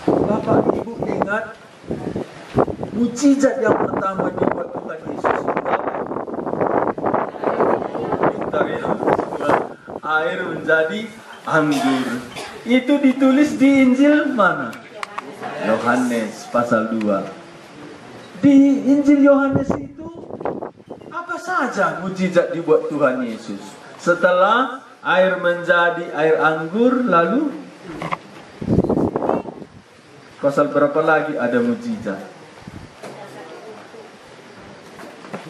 Bapak Ibu ingat mukjizat yang pertama dibuat Tuhan Yesus itu apa? Pintar ya, air menjadi anggur. Itu ditulis di Injil mana? Yohanes pasal 2. Di Injil Yohanes itu apa saja mukjizat dibuat Tuhan Yesus? Setelah air menjadi air anggur, lalu pasal berapa lagi ada mukjizat?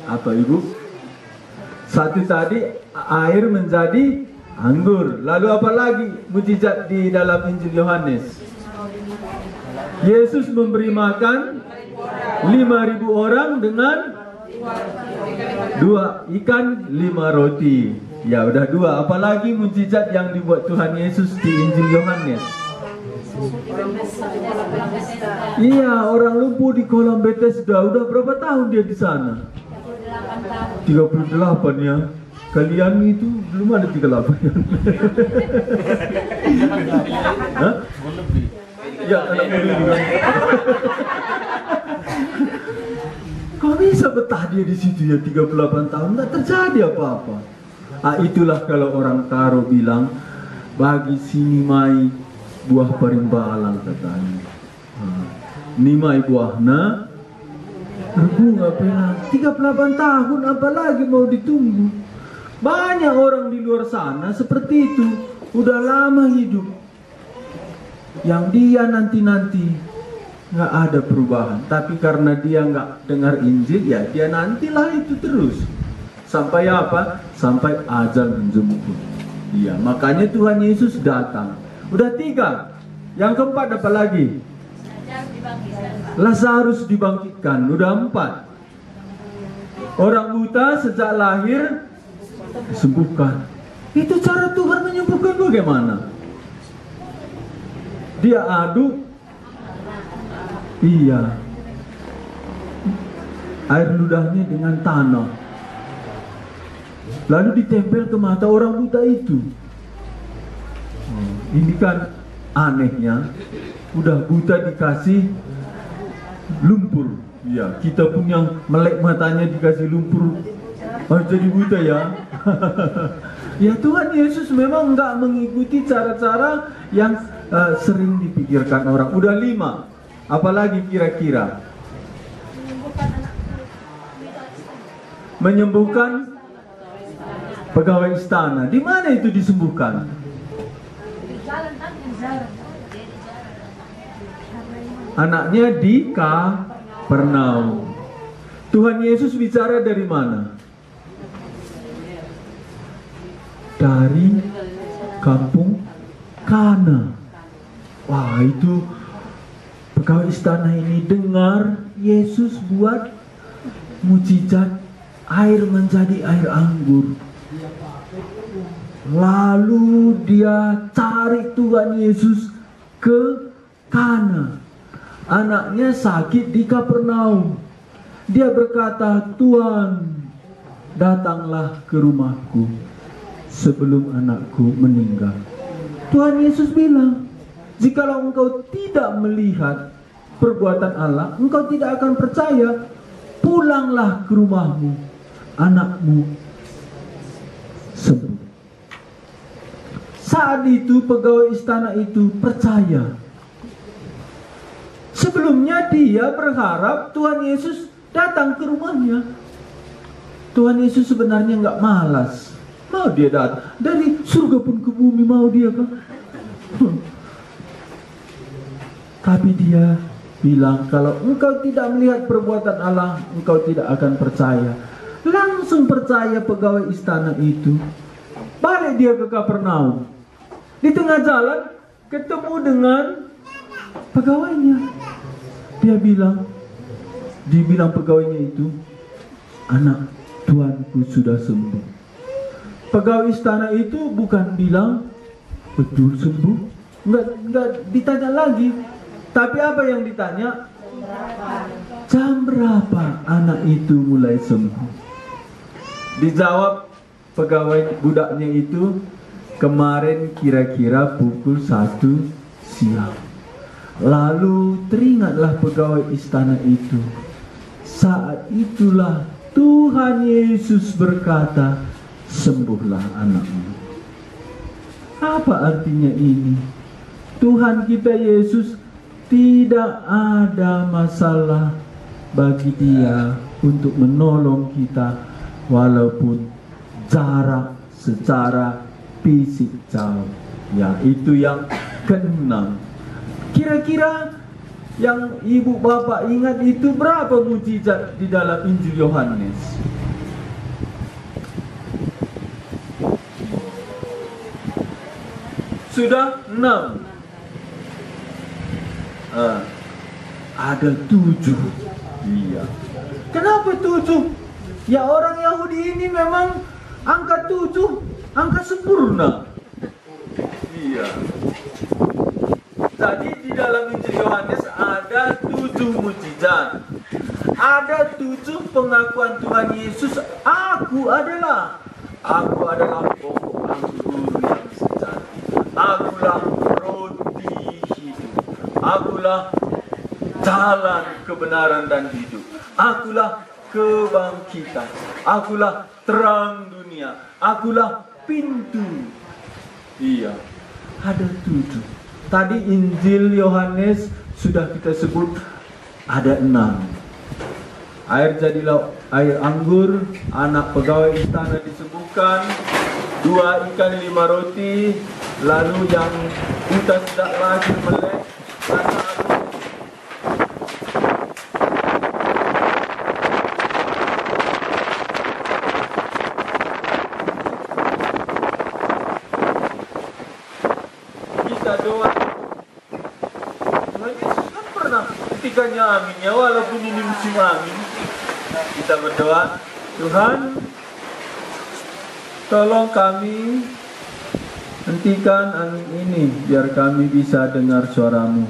Apa Ibu? Satu tadi air menjadi anggur. Lalu apa lagi mukjizat di dalam Injil Yohanes? Yesus memberi makan 5.000 orang dengan 2 ikan 5 roti. Ya udah 2. Apalagi mukjizat yang dibuat Tuhan Yesus di Injil Yohanes? Iya, orang lumpuh di kolam Bethesda. Udah berapa tahun dia di sana? 38 ya. Kalian itu belum ada 38 ya? Hah? Ya, anak muda juga. Kok bisa betah dia di situ ya 38 tahun? Nggak terjadi apa-apa. Itulah kalau orang Karo bilang, bagi sini mai buah parimbalang katanya. Nimai buahna berbunga pelan. 38 tahun apalagi mau ditunggu. Banyak orang di luar sana seperti itu, udah lama hidup. Yang dia nanti-nanti nggak ada perubahan, tapi karena dia nggak dengar Injil, ya dia nantilah itu terus. Sampai apa? Sampai ajal menjemput. Iya, makanya Tuhan Yesus datang. Udah 3. Yang keempat apa lagi? Lazarus dibangkitkan. Udah 4. Orang buta sejak lahir disembuhkan. Itu cara Tuhan menyembuhkan bagaimana? Dia aduk, iya, air ludahnya dengan tanah, lalu ditempel ke mata orang buta itu. Ini kan anehnya, udah buta dikasih lumpur. Ya, kita pun yang melek matanya dikasih lumpur harus jadi buta ya. Ya, Tuhan Yesus memang nggak mengikuti cara-cara yang sering dipikirkan orang. Udah 5. Apalagi kira-kira? Menyembuhkan pegawai istana. Di mana itu disembuhkan? Anaknya di Kapernaum. Tuhan Yesus bicara dari mana? Dari kampung Kana. Wah, itu pegawai istana ini dengar Yesus buat mukjizat air menjadi air anggur. Lalu dia cari Tuhan Yesus ke Kana. Anaknya sakit di Kapernaum. Dia berkata, Tuhan, datanglah ke rumahku sebelum anakku meninggal. Tuhan Yesus bilang, jikalau engkau tidak melihat perbuatan Allah, engkau tidak akan percaya. Pulanglah ke rumahmu, anakmu sembuh. Saat itu pegawai istana itu percaya. Sebelumnya dia berharap Tuhan Yesus datang ke rumahnya. Tuhan Yesus sebenarnya nggak malas. Mau dia datang dari surga pun ke bumi, mau dia kan? Tapi dia bilang, kalau engkau tidak melihat perbuatan Allah, engkau tidak akan percaya. Langsung percaya pegawai istana itu. Balik dia ke Kapernaum. Di tengah jalan ketemu dengan pegawainya. Dibilang pegawainya itu, anak tuanku sudah sembuh. Pegawai istana itu bukan bilang betul sembuh, enggak ditanya lagi. Tapi apa yang ditanya? Jam berapa anak itu mulai sembuh? Dijawab pegawai budaknya itu, kemarin kira-kira pukul 1 siang. Lalu teringatlah pegawai istana itu. Saat itulah Tuhan Yesus berkata, sembuhlah anakmu. Apa artinya ini? Tuhan kita Yesus tidak ada masalah bagi Dia untuk menolong kita walaupun jarak secara fisik jauh. Ya, itu yang keenam. Kira-kira yang ibu bapak ingat itu berapa mujizat di dalam Injil Yohanes? Sudah 6. Ada 7. Iya. Kenapa 7? Ya orang Yahudi ini memang angka 7, angka sempurna. Iya. Jadi di dalam Injil Yohanes ada 7 mujizat. Ada 7 pengakuan Tuhan Yesus, aku adalah pokok anggur yang sejati. Akulah roti hidup. Akulah jalan kebenaran dan hidup. Akulah kebangkitan. Akulah terang dunia. Akulah pintu. Iya, ada 7. Tadi Injil Yohanes sudah kita sebut ada 6. Air jadilah air anggur, anak pegawai istana disembuhkan, 2 ikan 5 roti, lalu yang buta tidak lagi melek, kita doa. Tuhan Yesus kan pernah ketikanya amin ya, walaupun ini musim amin. Kita berdoa, Tuhan, tolong kami hentikan angin ini, biar kami bisa dengar suaramu.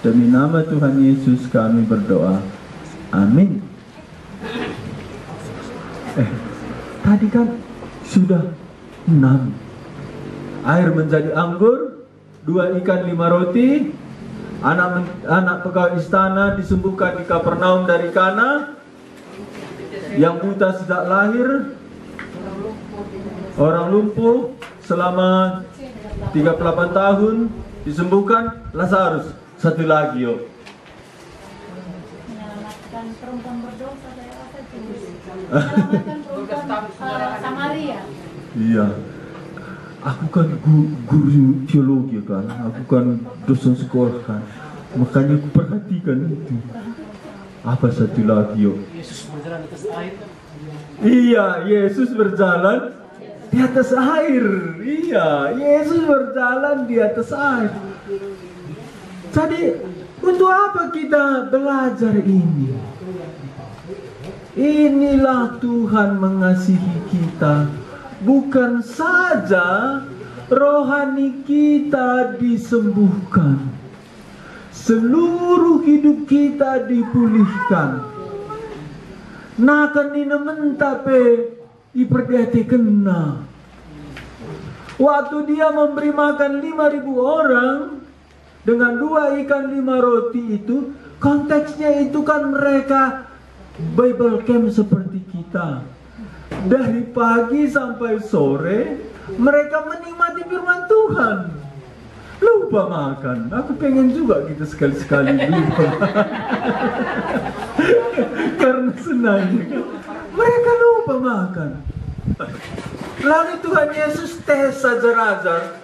Demi nama Tuhan Yesus kami berdoa. Amin. Tadi kan sudah 6. Air menjadi anggur, 2 ikan 5 roti, anak pegawai istana disembuhkan di Kapernaum dari Kana, yang buta sejak lahir, orang lumpuh selama 38 tahun disembuhkan, Lazarus, satu lagi yuk. Menyelamatkan perempuan berdosa dari apa itu? Menyelamatkan perempuan Samaria. Iya. Aku kan guru teologi kan, aku kan dosen sekolah kan, makanya aku perhatikan itu. Apa satu lagi yuk? Yesus berjalan di atas air. Iya, Yesus berjalan di atas air. Iya, Yesus berjalan di atas air. Jadi, untuk apa kita belajar ini? Inilah Tuhan mengasihi kita. Bukan saja rohani kita disembuhkan, seluruh hidup kita dipulihkan. Nakan nina mentape iperdiati kena. Waktu dia memberi makan 5.000 orang dengan 2 ikan 5 roti itu, konteksnya itu kan mereka Bible camp seperti kita. Dari pagi sampai sore mereka menikmati firman Tuhan. Lupa makan. Aku pengen juga gitu sekali-sekali lupa. Karena senangnya kan. Mereka lupa makan. Lalu Tuhan Yesus tes sajar-ajar,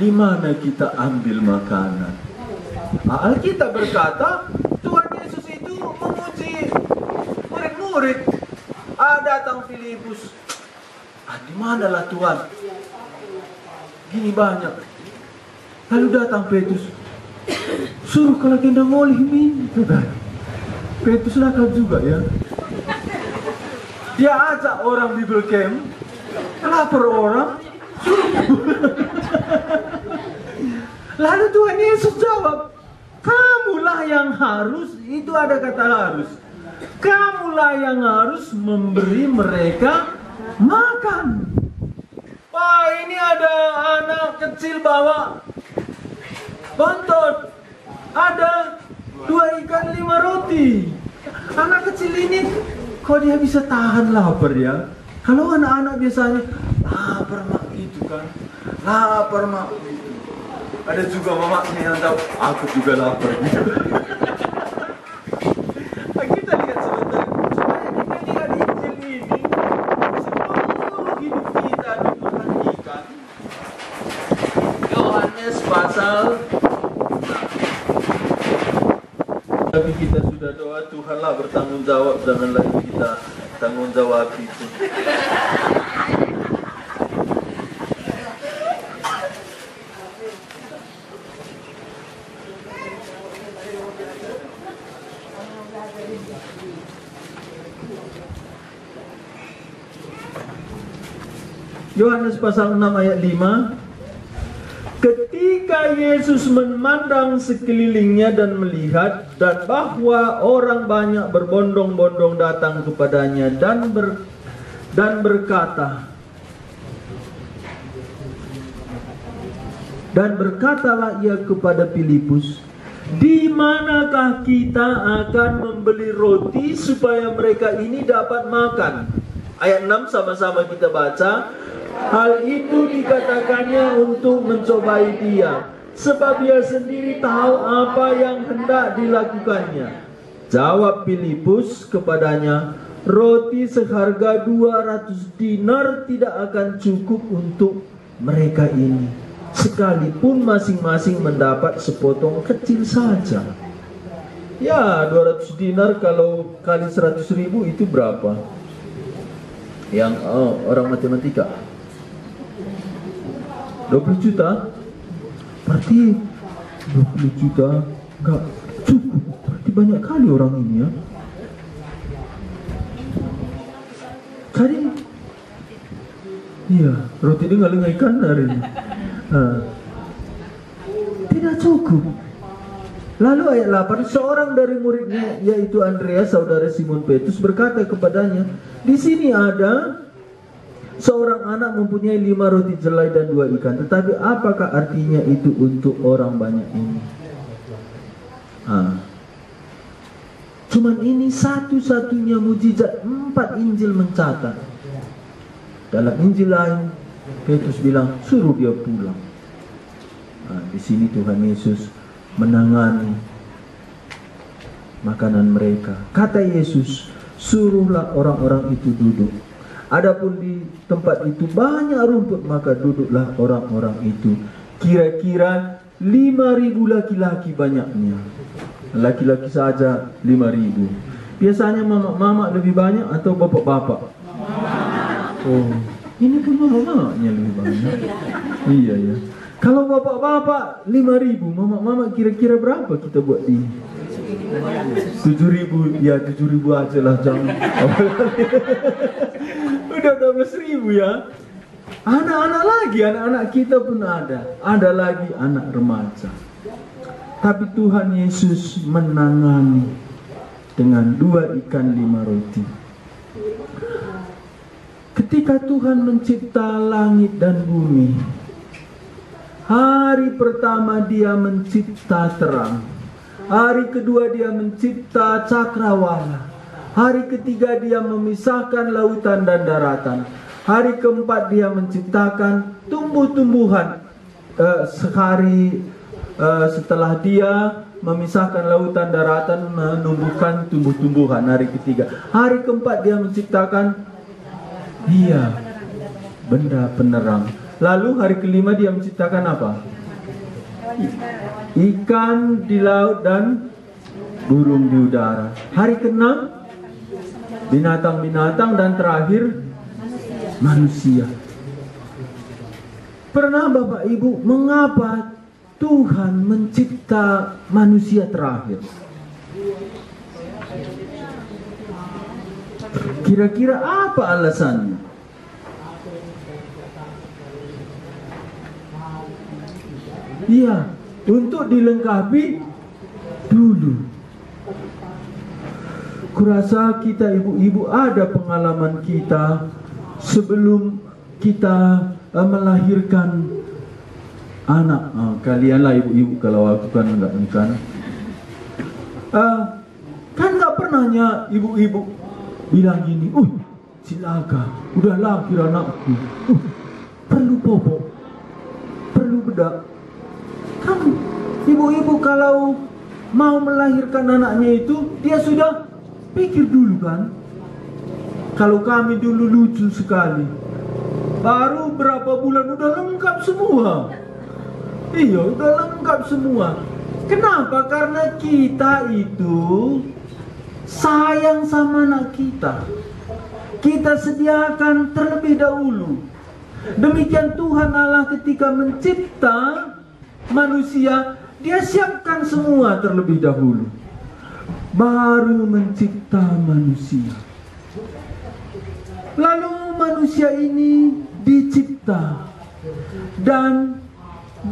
di mana kita ambil makanan. Alkitab berkata Tuhan Yesus itu memuji murid-murid. Datang Filipus. Di manalah Tuhan? Gini banyak. Lalu datang Petrus. Suruh kalau kita ngolih minum. Petrus nakal juga ya. Dia ajak orang Bible camp, lapar orang, lalu Tuhan Yesus jawab, kamulah yang harus, itu ada kata harus, kamulah yang harus memberi mereka Makan. Wah, ini ada anak kecil bawa bontot. Ada 2 ikan 5 roti. Anak kecil ini kok dia bisa tahan lapar ya? Kalau anak-anak biasanya lapar mak gitu kan. Lapar mak gitu. Ada juga mamaknya yang tahu aku juga lapar gitu. Kita lihat sebentar supaya kita lihat Injil ini seluruh hidup kita diperhatikan. Yohanes pasal. Tapi kita sudah doa, Tuhanlah bertanggung jawab, jangan lagi kita tanggung jawab itu. Yohanes pasal 6 ayat 5. Ketika Yesus memandang sekelilingnya dan melihat dan bahwa orang banyak berbondong-bondong datang kepadanya dan berkatalah ia kepada Filipus, di manakah kita akan membeli roti supaya mereka ini dapat makan? Ayat 6 sama-sama kita baca. Hal itu dikatakannya untuk mencobai dia, sebab dia sendiri tahu apa yang hendak dilakukannya. Jawab Filipus kepadanya, roti seharga 200 dinar tidak akan cukup untuk mereka ini, sekalipun masing-masing mendapat sepotong kecil saja. Ya, 200 dinar kalau kali 100.000 itu berapa? Yang orang matematika 20 juta, berarti 20 juta enggak cukup, berarti banyak kali orang ini ya. Jadi, iya, roti dengan ikan hari ini. Tidak cukup. Lalu ayat 8, seorang dari muridnya yaitu Andreas, saudara Simon Petrus, berkata kepadanya, di sini ada seorang anak mempunyai 5 roti jelai dan 2 ikan. Tetapi apakah artinya itu untuk orang banyak ini? Cuman ini satu-satunya mujizat 4 Injil mencatat. Dalam Injil lain, Petrus bilang, suruh dia pulang. Di sini Tuhan Yesus menangani makanan mereka. Kata Yesus, suruhlah orang-orang itu duduk. Adapun di tempat itu banyak rumput, maka duduklah orang-orang itu. Kira-kira 5.000 laki-laki banyaknya. Laki-laki saja 5.000. Biasanya mama-mama lebih banyak atau bapak-bapak? Oh, ini pun mama-mamanya lebih banyak. Iya ya. Kalau bapak-bapak 5.000, mama-mama kira-kira berapa kita buat ini? 7.000, ya 7.000 aja lah, jangan. Udah 12.000 ya. Anak-anak lagi, anak-anak kita pun ada lagi anak remaja. Tapi Tuhan Yesus menangani dengan 2 ikan 5 roti. Ketika Tuhan mencipta langit dan bumi, hari pertama dia mencipta terang, hari kedua dia mencipta cakrawala, hari ketiga dia memisahkan lautan dan daratan, hari keempat dia menciptakan tumbuh-tumbuhan. Sehari setelah dia memisahkan lautan daratan, menumbuhkan tumbuh-tumbuhan. Hari ketiga, hari keempat dia menciptakan benda penerang. Lalu hari kelima dia menciptakan apa? Ikan di laut dan burung di udara. Hari keenam binatang-binatang, dan terakhir manusia. Pernah Bapak Ibu, mengapa Tuhan mencipta manusia terakhir? Kira-kira apa alasannya? Iya, untuk dilengkapi dulu. Kurasa kita ibu-ibu ada pengalaman kita sebelum kita melahirkan anak, kalianlah ibu-ibu, kalau aku kan enggak kan. Kan nggak pernahnya ibu-ibu bilang gini, Cilaka, udah lahir anakku, perlu popok, perlu bedak. Kan ibu-ibu kalau mau melahirkan anaknya itu, dia sudah pikir dulu kan. Kalau kami dulu lucu sekali, baru berapa bulan udah lengkap semua. Iya, udah lengkap semua. Kenapa? Karena kita itu sayang sama anak kita. Kita sediakan terlebih dahulu. Demikian Tuhan Allah ketika mencipta manusia, Dia siapkan semua terlebih dahulu, baru mencipta manusia. Lalu manusia ini dicipta dan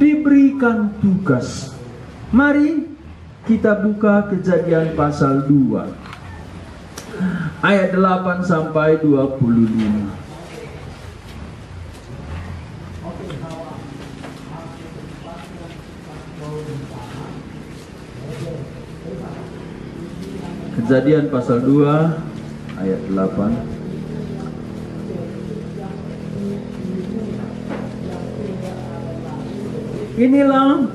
diberikan tugas. Mari kita buka Kejadian pasal 2 ayat 8 sampai 25. Kejadian pasal 2 ayat 8. Inilah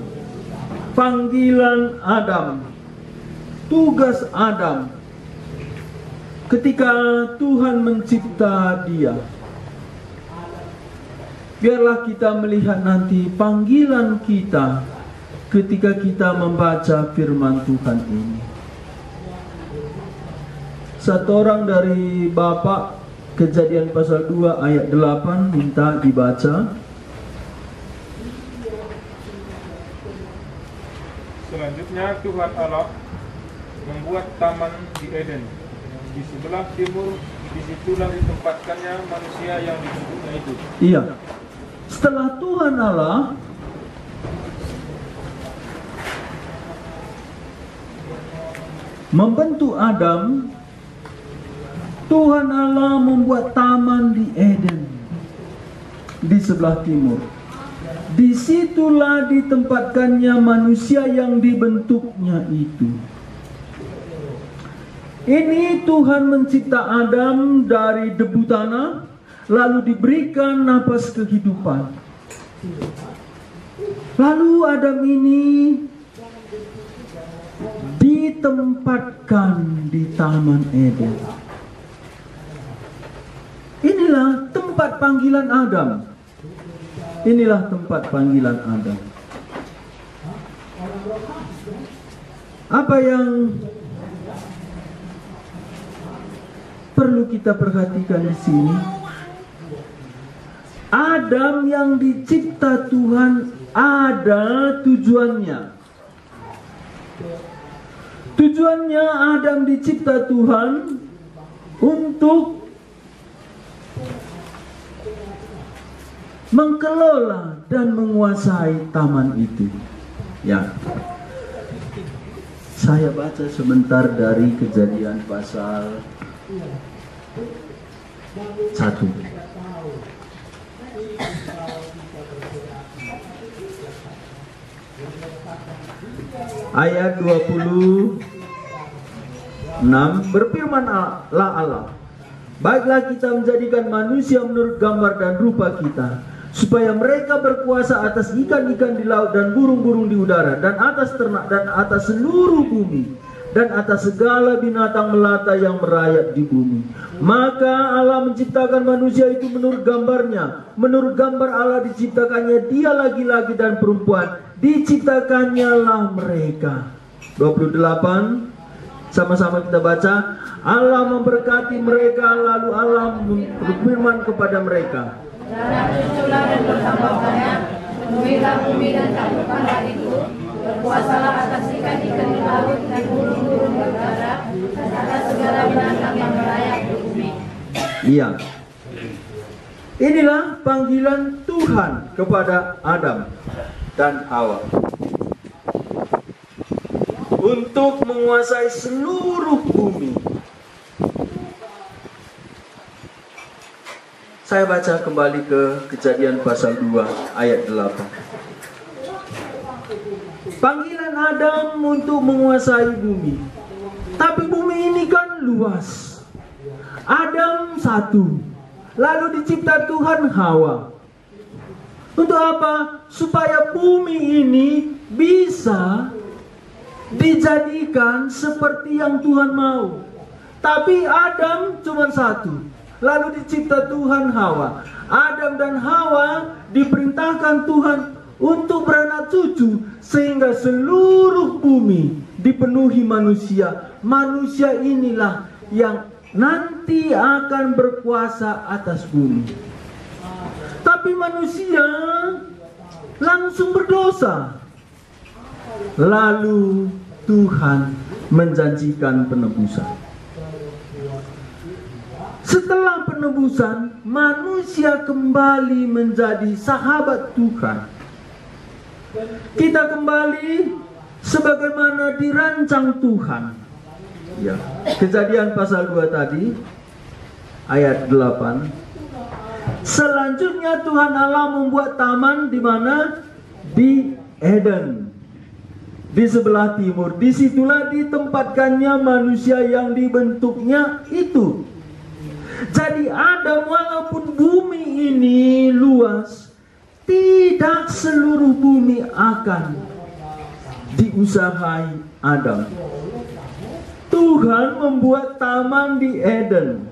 panggilan Adam, tugas Adam ketika Tuhan mencipta dia. Biarlah kita melihat nanti panggilan kita ketika kita membaca firman Tuhan ini. Satu orang dari Bapak, Kejadian pasal 2 ayat 8 minta dibaca. Selanjutnya Tuhan Allah membuat taman di Eden. Di sebelah timur, disitulah ditempatkannya manusia yang dibentuknya itu. Iya. Setelah Tuhan Allah membentuk Adam, Tuhan Allah membuat taman di Eden di sebelah timur. Disitulah ditempatkannya manusia yang dibentuknya itu. Ini Tuhan mencipta Adam dari debu tanah, lalu diberikan napas kehidupan. Lalu Adam ini ditempatkan di Taman Eden. Inilah tempat panggilan Adam. Inilah tempat panggilan Adam. Apa yang perlu kita perhatikan di sini? Adam yang dicipta Tuhan ada tujuannya. Tujuannya Adam dicipta Tuhan untuk mengelola dan menguasai taman itu. Ya. Saya baca sebentar dari Kejadian pasal 1. Ayat 26, berfirmanlah Allah, baiklah kita menjadikan manusia menurut gambar dan rupa kita, supaya mereka berkuasa atas ikan-ikan di laut dan burung-burung di udara, dan atas ternak dan atas seluruh bumi, dan atas segala binatang melata yang merayap di bumi. Maka Allah menciptakan manusia itu menurut gambarnya. Menurut gambar Allah diciptakannya dia, laki-laki dan perempuan diciptakannya lah mereka. 28, sama-sama kita baca. Allah memberkati mereka, lalu Allah berfirman kepada mereka, dan cuculah dan bertambah banyak, penuhilah bumi dan taklukkanlah itu, berkuasalah atas ikan-ikan di laut dan burung-burung di udara, dan atas segala binatang yang merayap di bumi. Iya. Inilah panggilan Tuhan kepada Adam dan Hawa untuk menguasai seluruh bumi. Saya baca kembali ke Kejadian pasal 2 ayat 8. Panggilan Adam untuk menguasai bumi. Tapi bumi ini kan luas. Adam satu, lalu dicipta Tuhan Hawa. Untuk apa? Supaya bumi ini bisa dijadikan seperti yang Tuhan mau. Tapi Adam cuma satu, lalu dicipta Tuhan Hawa. Adam dan Hawa diperintahkan Tuhan untuk beranak cucu, sehingga seluruh bumi dipenuhi manusia. Manusia inilah yang nanti akan berkuasa atas bumi. Tapi manusia langsung berdosa. Lalu Tuhan menjanjikan penebusan. Setelah penebusan, manusia kembali menjadi sahabat Tuhan. Kita kembali sebagaimana dirancang Tuhan. Ya, Kejadian pasal 2 tadi ayat 8. Selanjutnya Tuhan Allah membuat taman di mana? Di Eden, di sebelah timur. Disitulah ditempatkannya manusia yang dibentuknya itu. Jadi Adam, walaupun bumi ini luas, tidak seluruh bumi akan diusahai Adam. Tuhan membuat taman di Eden.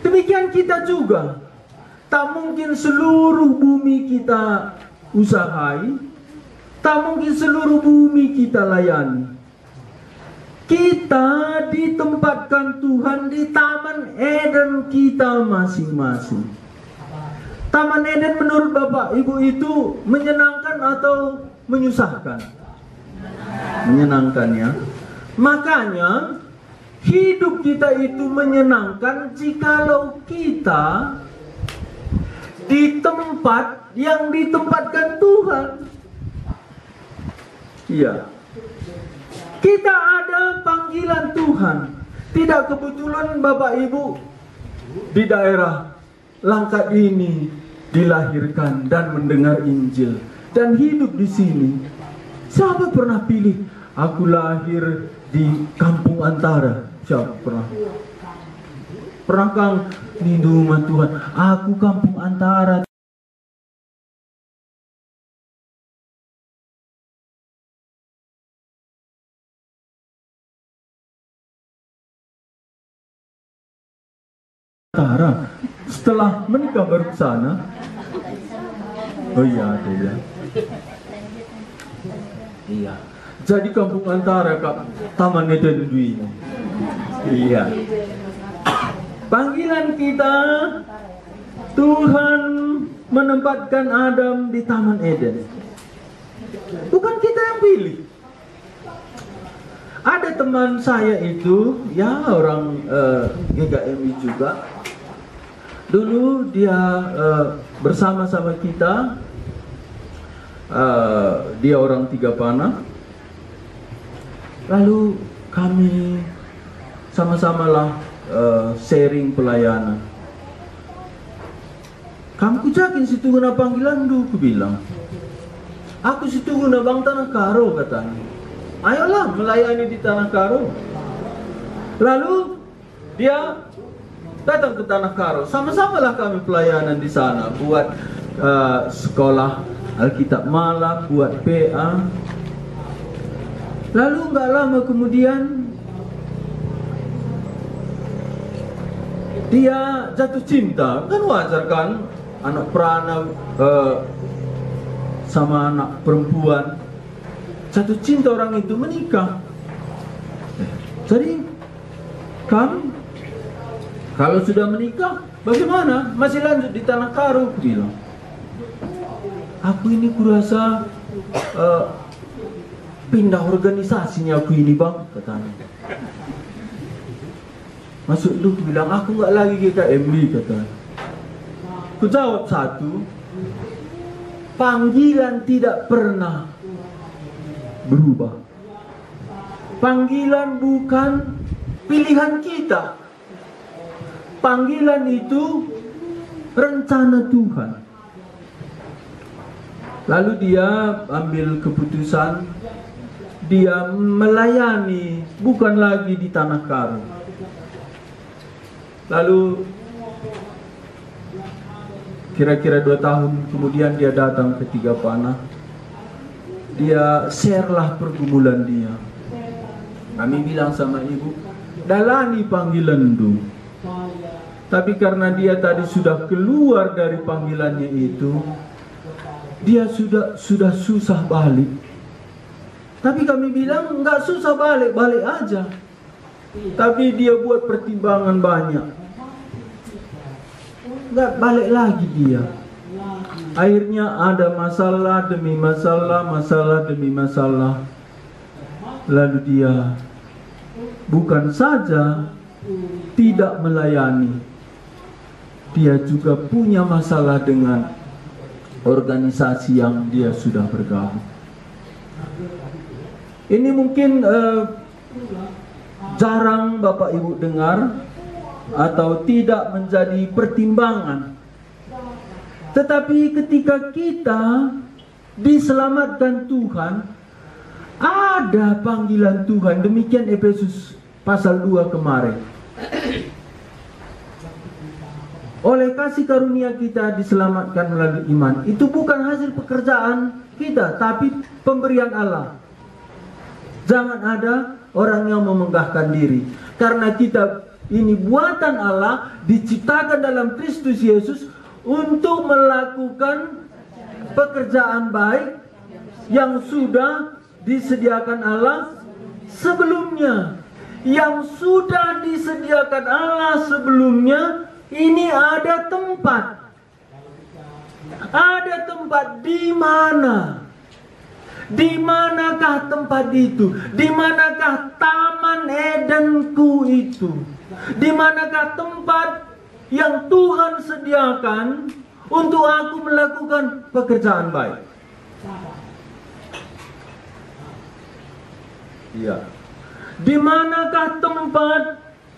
Demikian kita juga. Tak mungkin seluruh bumi kita usahai, tak mungkin seluruh bumi kita layani. Kita ditempatkan Tuhan di Taman Eden kita masing-masing. Taman Eden menurut Bapak Ibu itu menyenangkan atau menyusahkan? Menyenangkan, ya. Makanya hidup kita itu menyenangkan jikalau kita di tempat yang ditempatkan Tuhan. Iya. Kita ada panggilan Tuhan. Tidak kebetulan Bapak Ibu di daerah Langkat ini dilahirkan dan mendengar Injil dan hidup di sini. Siapa pernah pilih aku lahir di Kampung Antara? Siapa pernah? Pernahkah di rumah Tuhan? Aku Kampung Antara. Antara. Setelah menikah baru ke sana. Oh iya, ada ya. Iya. Jadi Kampung Antara Kak, Taman Eden Dwi. Iya. Panggilan kita, Tuhan menempatkan Adam di Taman Eden. Bukan kita yang pilih. Ada teman saya itu, ya orang GKMI juga. Dulu dia bersama-sama kita. Dia orang Tiga Panah. Lalu kami sama-samalah sharing pelayanan. Kamu kujakin situ guna panggilan du, ku bilang. Aku situ guna bang Tanah Karo, katanya. Ayolah melayani di Tanah Karo. Lalu dia datang ke Tanah Karo. Sama-samalah kami pelayanan di sana, buat sekolah Alkitab malam, buat PA. Lalu nggak lama kemudian dia jatuh cinta. Kan wajar kan, anak perana sama anak perempuan. Jatuh cinta, orang itu menikah. Jadi kamu kalau sudah menikah bagaimana? Masih lanjut di Tanah Karo? Bilang. Aku ini kurasa pindah organisasinya aku ini bang, katanya. Masuk lu, bilang aku nggak lagi GKMB, katanya. Ku jawab satu, panggilan tidak pernah berubah. Panggilan bukan pilihan kita. panggilan itu rencana Tuhan. Lalu dia ambil keputusan, dia melayani bukan lagi di Tanah Karo. Lalu kira-kira 2 tahun kemudian dia datang ke Tiga Panah. Dia share lah pergumulan dia. Kami bilang sama ibu, dalani panggilan itu. Tapi karena dia tadi sudah keluar dari panggilannya itu, dia sudah susah balik. Tapi kami bilang nggak susah balik, balik aja. Tapi dia buat pertimbangan banyak, nggak balik lagi dia. Akhirnya ada masalah demi masalah, masalah demi masalah. Lalu dia bukan saja tidak melayani, dia juga punya masalah dengan organisasi yang dia sudah bergabung. Ini mungkin jarang Bapak Ibu dengar atau tidak menjadi pertimbangan. Tetapi ketika kita diselamatkan Tuhan, ada panggilan Tuhan. Demikian Efesus pasal 2 kemarin. Oleh kasih karunia kita diselamatkan melalui iman. Itu bukan hasil pekerjaan kita, tapi pemberian Allah. Jangan ada orang yang memenggahkan diri. Karena kita ini buatan Allah, diciptakan dalam Kristus Yesus untuk melakukan pekerjaan baik yang sudah disediakan Allah sebelumnya. Yang sudah disediakan Allah sebelumnya, ini ada tempat. Ada tempat di mana? Di manakah tempat itu? Di manakah Taman Edenku itu? Di manakah tempat yang Tuhan sediakan untuk aku melakukan pekerjaan baik? Iya. Di manakah tempat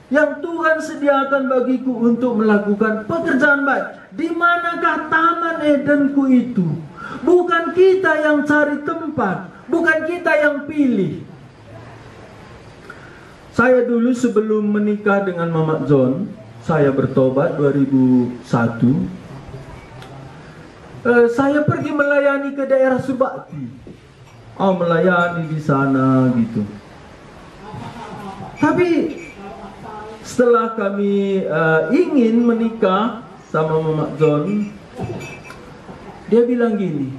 yang Tuhan sediakan bagiku untuk melakukan pekerjaan baik? Di manakah Taman Edenku itu? Bukan kita yang cari tempat, bukan kita yang pilih. Saya dulu sebelum menikah dengan Mama John, saya bertobat 2001. Saya pergi melayani ke daerah Subakti. Melayani di sana gitu. Tapi setelah kami ingin menikah sama Mama John, dia bilang gini,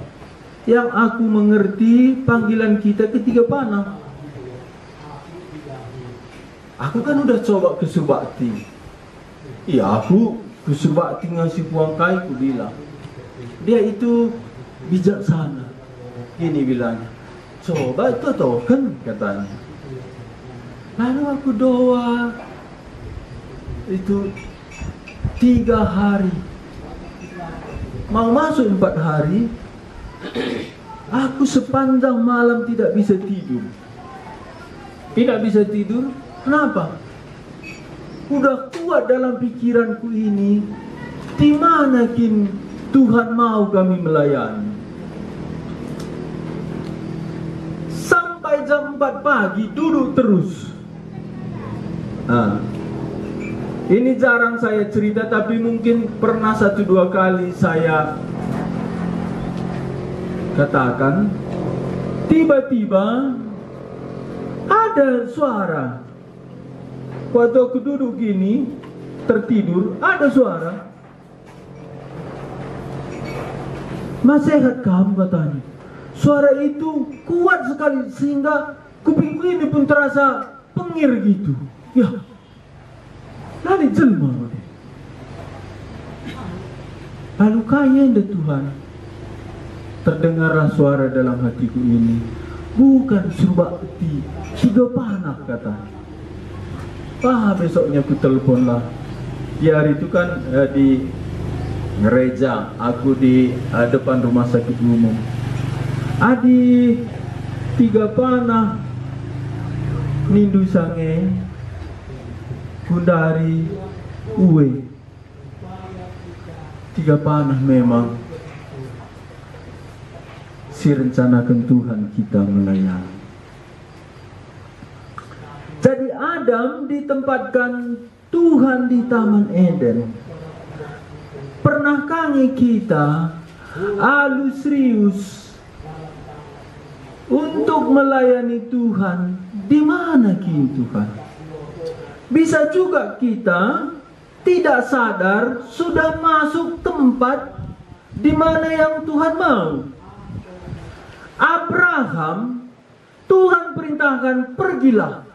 yang aku mengerti panggilan kita ke Tiga Panah. Aku kan udah coba ke Subakti. Iya, aku ke Subakti ngasih uang kai, aku bilang. Dia itu bijaksana. Gini bilangnya, coba itu toh kan katanya. Lalu aku doa itu 3 hari. Mau masuk 4 hari, aku sepanjang malam tidak bisa tidur. Tidak bisa tidur, kenapa? Udah kuat dalam pikiranku ini, di mana kin Tuhan mau kami melayani. Sampai jam 4 pagi duduk terus. Ini jarang saya cerita, tapi mungkin pernah 1-2 kali saya katakan. Tiba-tiba ada suara. Waktu aku duduk gini, tertidur, ada suara. Mas, sehat kamu, katanya. Suara itu kuat sekali sehingga kupingku ini pun terasa pengir gitu. Ya, lalu jelma. Lalu kayaknya Tuhan, terdengarlah suara dalam hatiku ini, bukan Subakti, Tiga Panah, katanya. Besoknya aku teleponlah. Di hari itu kan di gereja, aku di depan rumah sakit umum. Di Tiga Panah, Nindu Sange, Gundari, Uwe, 3 panah memang si rencanakan Tuhan kita melayani. Jadi Adam ditempatkan Tuhan di Taman Eden. Pernahkah kita serius untuk melayani Tuhan? Di mana kini Tuhan? Bisa juga kita tidak sadar sudah masuk tempat di mana yang Tuhan mau. Abraham, Tuhan perintahkan, pergilah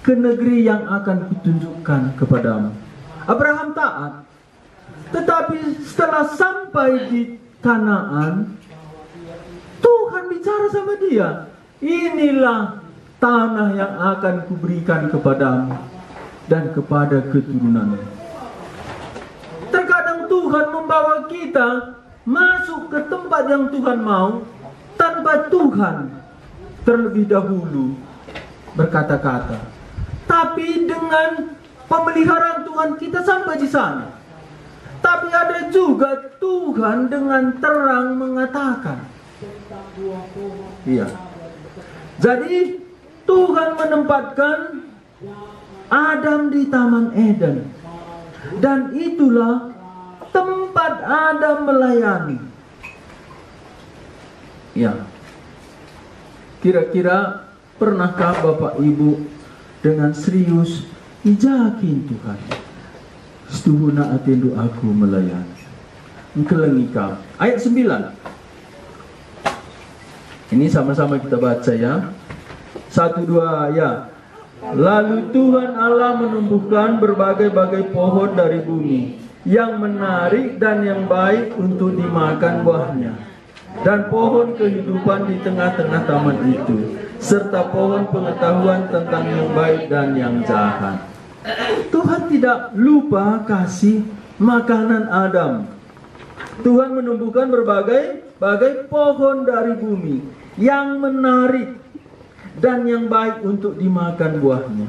ke negeri yang akan kutunjukkan kepadamu. Abraham taat. Tetapi setelah sampai di Kanaan, Tuhan bicara sama dia, inilah tanah yang akan kuberikan kepadamu dan kepada keturunanmu. Terkadang Tuhan membawa kita masuk ke tempat yang Tuhan mau tanpa Tuhan terlebih dahulu berkata-kata. Tapi dengan pemeliharaan Tuhan kita sampai di sana. Tapi ada juga Tuhan dengan terang mengatakan. Iya. Jadi Tuhan menempatkan Adam di Taman Eden. Dan itulah tempat Adam melayani. Ya. Kira-kira pernahkah Bapak Ibu dengan serius ijakin Tuhan? Setuhuna atendu aku melayani. Engkelengikam. Ayat 9. Ini sama-sama kita baca ya. 1, 2 ya. Lalu Tuhan Allah menumbuhkan berbagai-bagai pohon dari bumi yang menarik dan yang baik untuk dimakan buahnya, dan pohon kehidupan di tengah-tengah taman itu, serta pohon pengetahuan tentang yang baik dan yang jahat. Tuhan tidak lupa kasih makanan Adam. Tuhan menumbuhkan berbagai pohon dari bumi yang menarik dan yang baik untuk dimakan buahnya.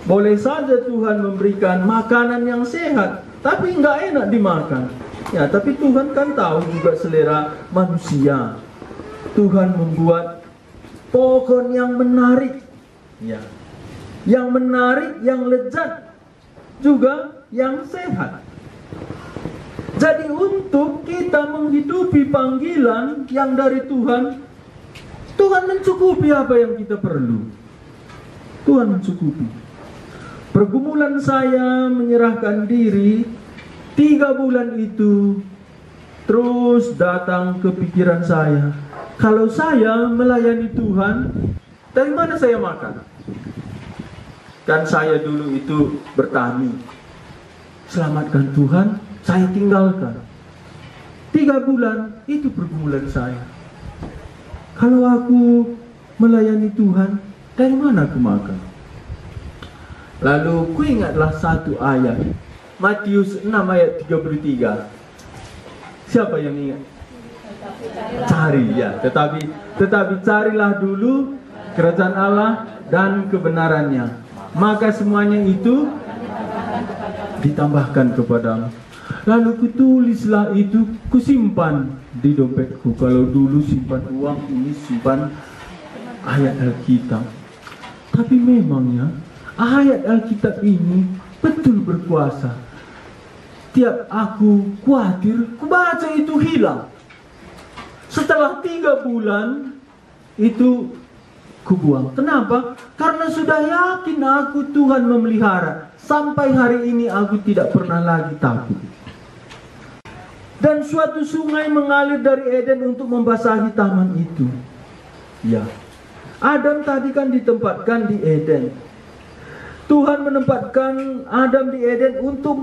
Boleh saja Tuhan memberikan makanan yang sehat, tapi nggak enak dimakan. Ya, tapi Tuhan kan tahu juga selera manusia. Tuhan membuat pohon yang menarik, ya, yang menarik, yang lezat, juga yang sehat. Jadi untuk kita menghidupi panggilan yang dari Tuhan, Tuhan mencukupi apa yang kita perlu. Tuhan mencukupi. Pergumulan saya menyerahkan diri 3 bulan itu terus datang ke pikiran saya. Kalau saya melayani Tuhan, dari mana saya makan? Kan saya dulu itu bertani. Selamatkan Tuhan, saya tinggalkan. 3 bulan itu pergumulan saya. Kalau aku melayani Tuhan, dari mana aku makan? Lalu ku ingatlah satu ayat, Matius 6 ayat 33. Siapa yang ingat? Cari ya, tetapi carilah dulu kerajaan Allah dan kebenarannya, maka semuanya itu ditambahkan kepadamu. Lalu kutulislah itu, kusimpan di dompetku. Kalau dulu simpan uang, ini simpan ayat Alkitab. Tapi memangnya ayat Alkitab ini betul berkuasa. Tiap aku khawatir, ku baca itu hilang. Setelah 3 bulan itu kubuang. Kenapa? Karena sudah yakin aku Tuhan memelihara. Sampai hari ini aku tidak pernah lagi takut. Dan suatu sungai mengalir dari Eden untuk membasahi taman itu. Ya, Adam tadi kan ditempatkan di Eden. Tuhan menempatkan Adam di Eden untuk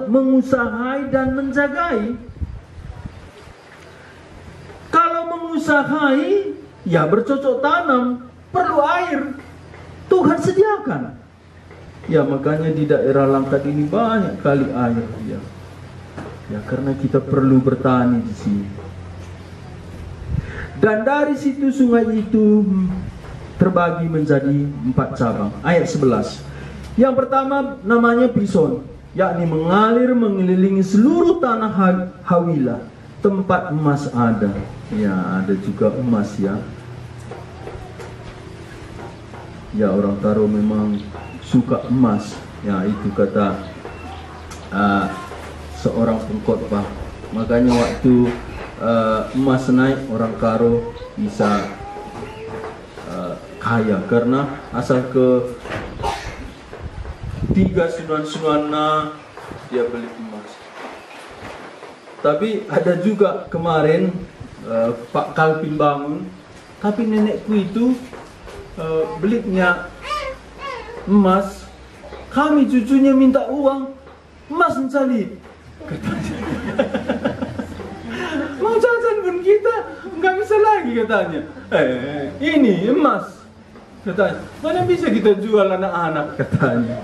mengusahai dan menjagai. Kalau mengusahai, ya bercocok tanam, perlu air. Tuhan sediakan. Ya, makanya di daerah Langkat ini banyak kali air. Ya, karena kita perlu bertani di sini. Dan dari situ sungai itu terbagi menjadi 4 cabang. Ayat 11. Yang pertama namanya Pison, yakni mengalir mengelilingi seluruh tanah Hawilah. Tempat emas ada. Ya, ada juga emas ya. Ya, orang Taro memang suka emas. Ya, itu kata seorang pengkhotbah. Makanya waktu emas naik, orang Karo bisa kaya karena asal ke 3 sunan-sunana dia beli emas. Tapi ada juga kemarin Pak Kalpin bangun, tapi nenekku itu belinya emas, kami cucunya minta uang, emas mencari, katanya. Mau jajan pun kita nggak bisa lagi katanya. Ini emas, katanya. Mana bisa kita jual anak-anak, katanya.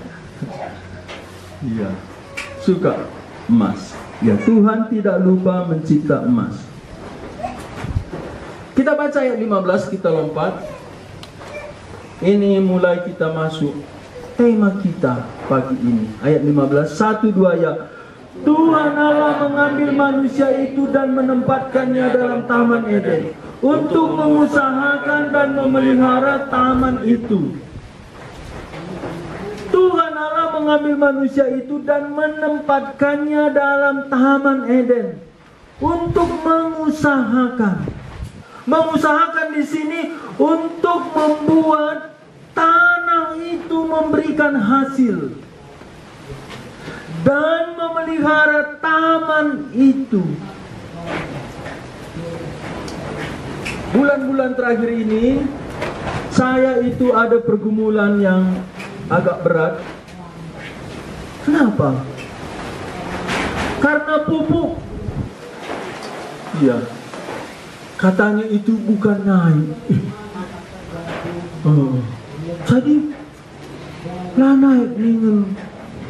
Iya, suka emas. Ya, Tuhan tidak lupa mencipta emas. Kita baca ayat 15, kita lompat. Ini mulai kita masuk tema kita pagi ini. Ayat 15, 1-2 ya. Tuhan Allah mengambil manusia itu dan menempatkannya dalam Taman Eden untuk mengusahakan dan memelihara taman itu. Tuhan Allah mengambil manusia itu dan menempatkannya dalam Taman Eden untuk mengusahakan. Mengusahakan di sini untuk membuat tanah itu memberikan hasil dan memelihara taman itu. Bulan-bulan terakhir ini saya itu ada pergumulan yang agak berat. Kenapa? Karena pupuk. Iya. Katanya itu bukan naik. Jadi lah naik ningen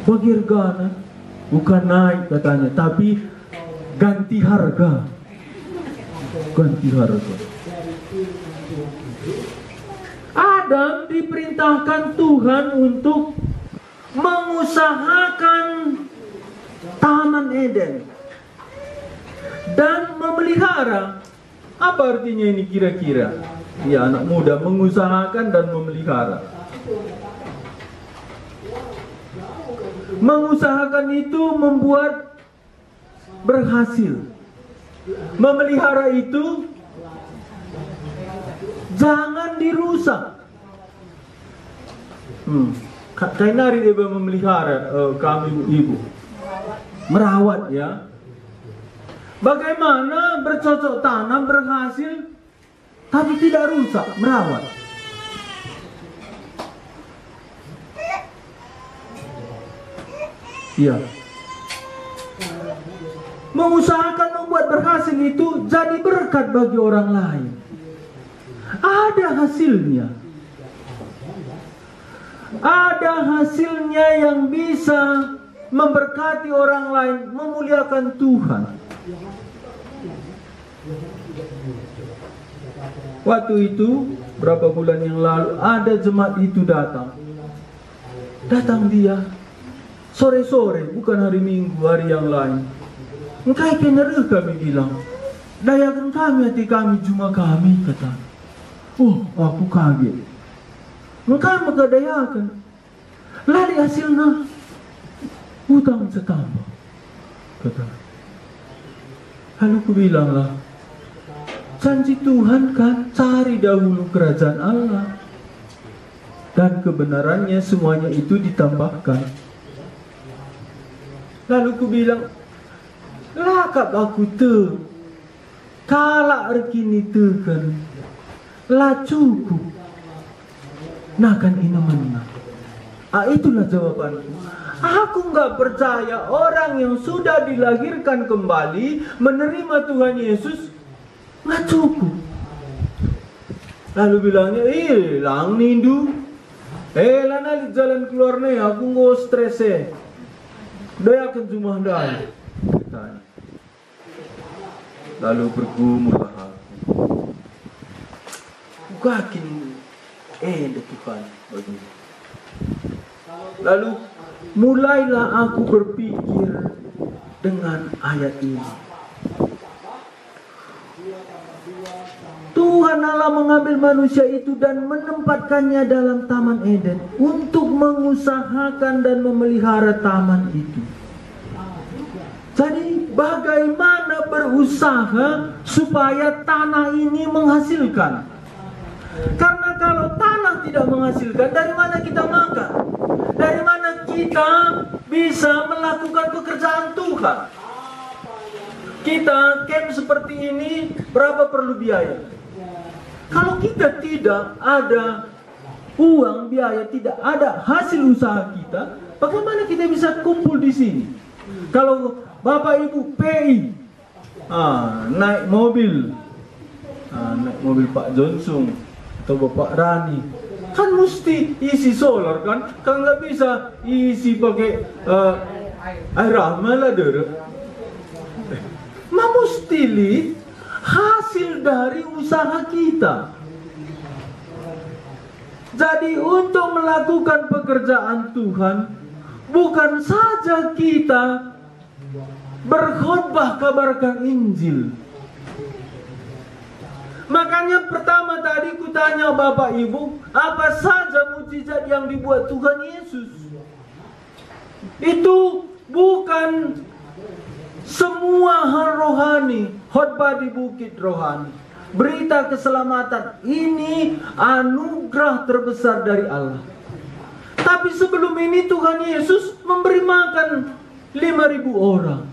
bagirgana. Bukan naik katanya, tapi ganti harga. Ganti harga. Adam diperintahkan Tuhan untuk mengusahakan Taman Eden dan memelihara. Apa artinya ini kira-kira? Ya, anak muda, mengusahakan dan memelihara. Mengusahakan itu membuat berhasil. Memelihara itu jangan dirusak. Kainari dia memelihara kami ibu. Merawat ya. Bagaimana bercocok tanam berhasil tapi tidak rusak, merawat. Iya. Mengusahakan membuat berhasil itu jadi berkat bagi orang lain. Ada hasilnya. Ada hasilnya yang bisa memberkati orang lain, memuliakan Tuhan. Waktu itu, berapa bulan yang lalu, ada jemaat itu datang. Datang dia sore-sore, bukan hari Minggu, hari yang lain. Engkai keneruh kami bilang, dayakan kami hati kami, cuma kami, kata. Oh, aku kaget. Engkai maka dayakan. Lari hasilnya hutang setambah, kata. Lalu ku bilang lah, janji Tuhan kan, cari dahulu kerajaan Allah dan kebenarannya, semuanya itu ditambahkan. Lalu ku bilang, lakap aku tu kalak rekini tu kan lah cukup nakan ini menang. Itulah jawabanku. Aku nggak percaya orang yang sudah dilahirkan kembali menerima Tuhan Yesus nggak cukup. Lalu bilangnya, lang nindu, lana jalan keluar nih, aku nggak stres daya akan cuma daya. Lalu bergumul aku. Bukakin Tuhan bagi. Lalu mulailah aku berpikir dengan ayat ini. Tuhan Allah mengambil manusia itu dan menempatkannya dalam Taman Eden untuk mengusahakan dan memelihara taman itu. Jadi bagaimana berusaha supaya tanah ini menghasilkan? Karena kalau tanah tidak menghasilkan, dari mana kita makan? Dari mana kita bisa melakukan pekerjaan Tuhan? Kita camp seperti ini, berapa perlu biaya? Kalau kita tidak ada uang, biaya, tidak ada hasil usaha kita, bagaimana kita bisa kumpul di sini? Kalau Bapak Ibu PI naik mobil Pak Johnson atau Bapak Rani, kan mesti isi solar kan nggak bisa isi pakai air lah deh. Mesti lihat hasil dari usaha kita. Jadi untuk melakukan pekerjaan Tuhan, bukan saja kita berkhotbah kabarkan Injil. Makanya pertama tadi kutanya Bapak Ibu, apa saja mukjizat yang dibuat Tuhan Yesus? Itu bukan semua hal rohani, khotbah di bukit rohani, berita keselamatan, ini anugerah terbesar dari Allah. Tapi sebelum ini Tuhan Yesus memberi makan 5.000 orang.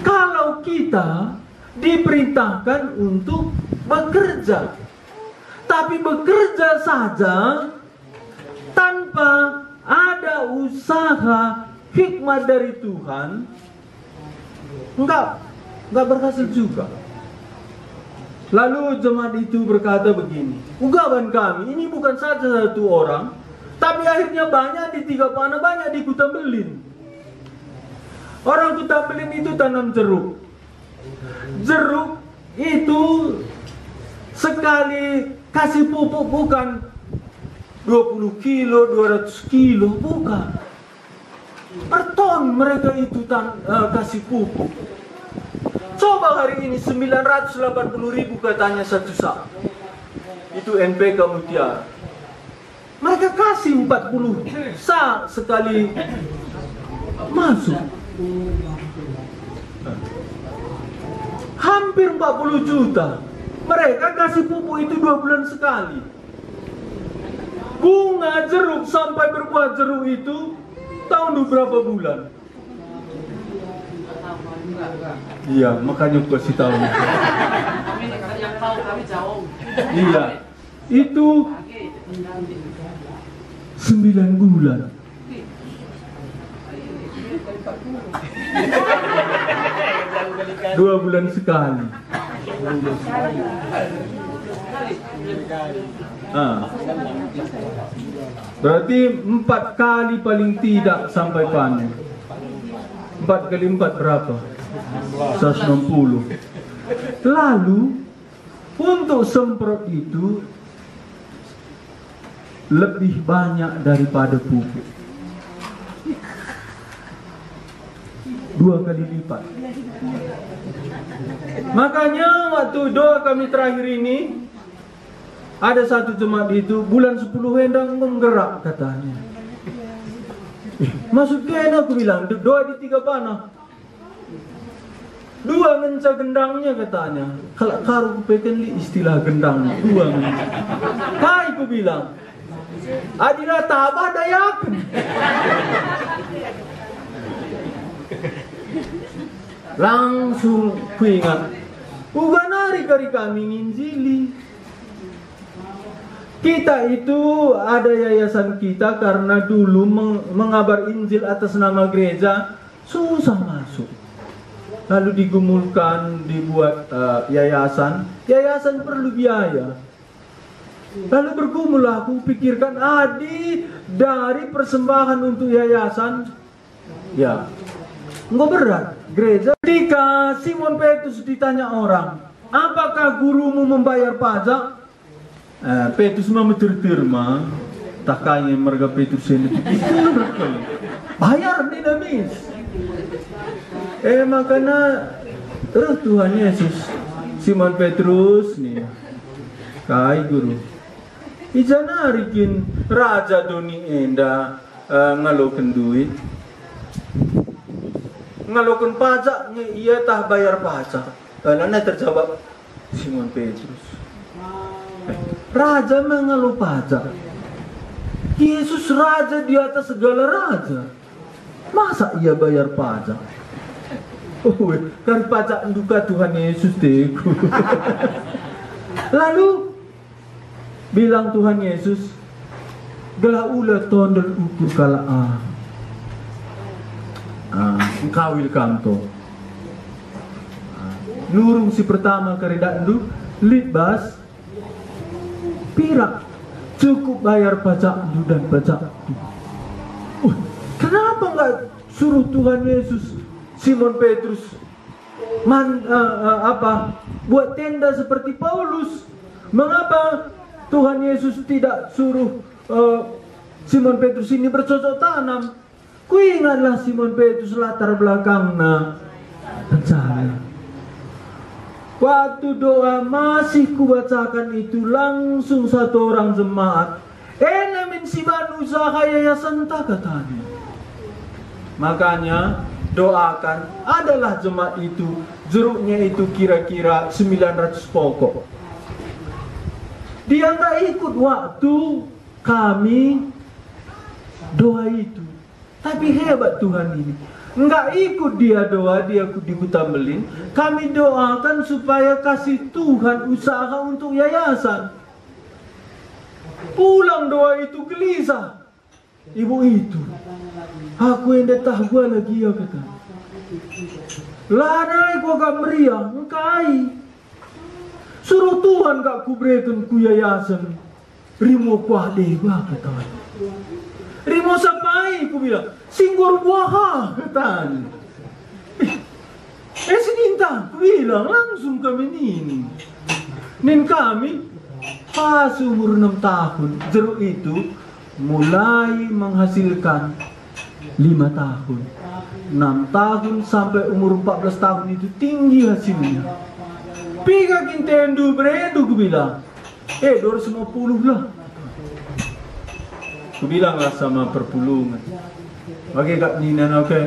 Kalau kita diperintahkan untuk bekerja, tapi bekerja saja tanpa ada usaha hikmat dari Tuhan, enggak berhasil juga. Lalu jemaat itu berkata begini, unggapan kami ini bukan saja satu orang, tapi akhirnya banyak di Tiga Panah, banyak di Kutambelin. Orang Kutambelin itu tanam jeruk. Jeruk itu sekali kasih pupuk bukan 20 kilo, 200 kilo, bukan. Per ton mereka itu kasih pupuk. Coba hari ini 980.000 katanya satu sak. Itu NPK Mutiara. Mereka kasih 40 sak sekali masuk. Hampir 40 juta. Mereka kasih pupuk itu 2 bulan sekali. Bunga jeruk sampai berbuah jeruk itu tahun berapa bulan? Iya, makanya gue kasih tahu. Iya, itu 9 bulan. Dua bulan sekali. Berarti 4 kali paling tidak sampai panen. 4 kali 4 berapa? 160. Lalu untuk semprot itu lebih banyak daripada pupuk. 2 kali lipat. Makanya waktu doa kami terakhir ini, ada satu jemaat itu bulan 10 hendang menggerak katanya. Maksudnya aku bilang doa di Tiga Panah 2 ngenca gendangnya katanya. Kalau karu peken istilah gendang 2 ngenca. Kai aku bilang adina tabah dayakan. Langsung ku ingat, bukan hari kami nginjili. Kita itu ada yayasan kita karena dulu mengabar Injil atas nama gereja susah masuk. Lalu digumulkan, dibuat yayasan. Yayasan perlu biaya. Lalu bergumul aku pikirkan dari persembahan untuk yayasan, ya nggak berat gereja. Ketika Simon Petrus ditanya orang, apakah gurumu membayar pajak? Petrus mah terima. tak kaya mereka Petrus ini bayar dinamis. Makanya terus Tuhan Yesus Simon Petrus nih kai guru ijana rikin raja doni enda ngalokan duit ngalokan pajaknya ia tak bayar pajak. Karena terjawab Simon Petrus, raja mengeluh pajak. Yesus raja di atas segala raja, masa ia bayar pajak? Kan pajak duka Tuhan Yesus teku. Lalu bilang Tuhan Yesus, gelah ula tondel ukur kala kawil kanto. Nurung si pertama keredak du litbas pirak cukup bayar pajak du dan pajak du. Kenapa nggak suruh Tuhan Yesus Simon Petrus buat tenda seperti Paulus? Mengapa Tuhan Yesus tidak suruh Simon Petrus ini bercocok tanam? Ku ingatlah Simon Petrus latar belakangnya bencana. Waktu doa masih kubacakan itu langsung satu orang jemaat min siban usaha yayasan tak katanya. Makanya doakan adalah jemaat itu jeruknya itu kira-kira 900 pokok. Dia nggak ikut waktu kami doa itu, tapi hebat Tuhan ini. Nggak ikut dia doa, dia dikutambelin. Kami doakan supaya kasih Tuhan usaha untuk yayasan. Pulang doa itu gelisah. Ibu itu, aku yang datang gua lagi ya kata. Lanai gua gak meriah, engkai. Suruh Tuhan gak kuberikan ku yayasan. Rimo kuah dewa kata. Rimo sapai ku bilang, singgur buah kata. Seninta ku bilang langsung kami ini. Nin kami pas umur 6 tahun jeruk itu mulai menghasilkan 5 tahun. 6 tahun sampai umur 14 tahun itu tinggi hasilnya. Piga kintendu beredu ku bilang. 250 lah. Ku bilang lah sama perpulungan. Bagi Kak Nina oke.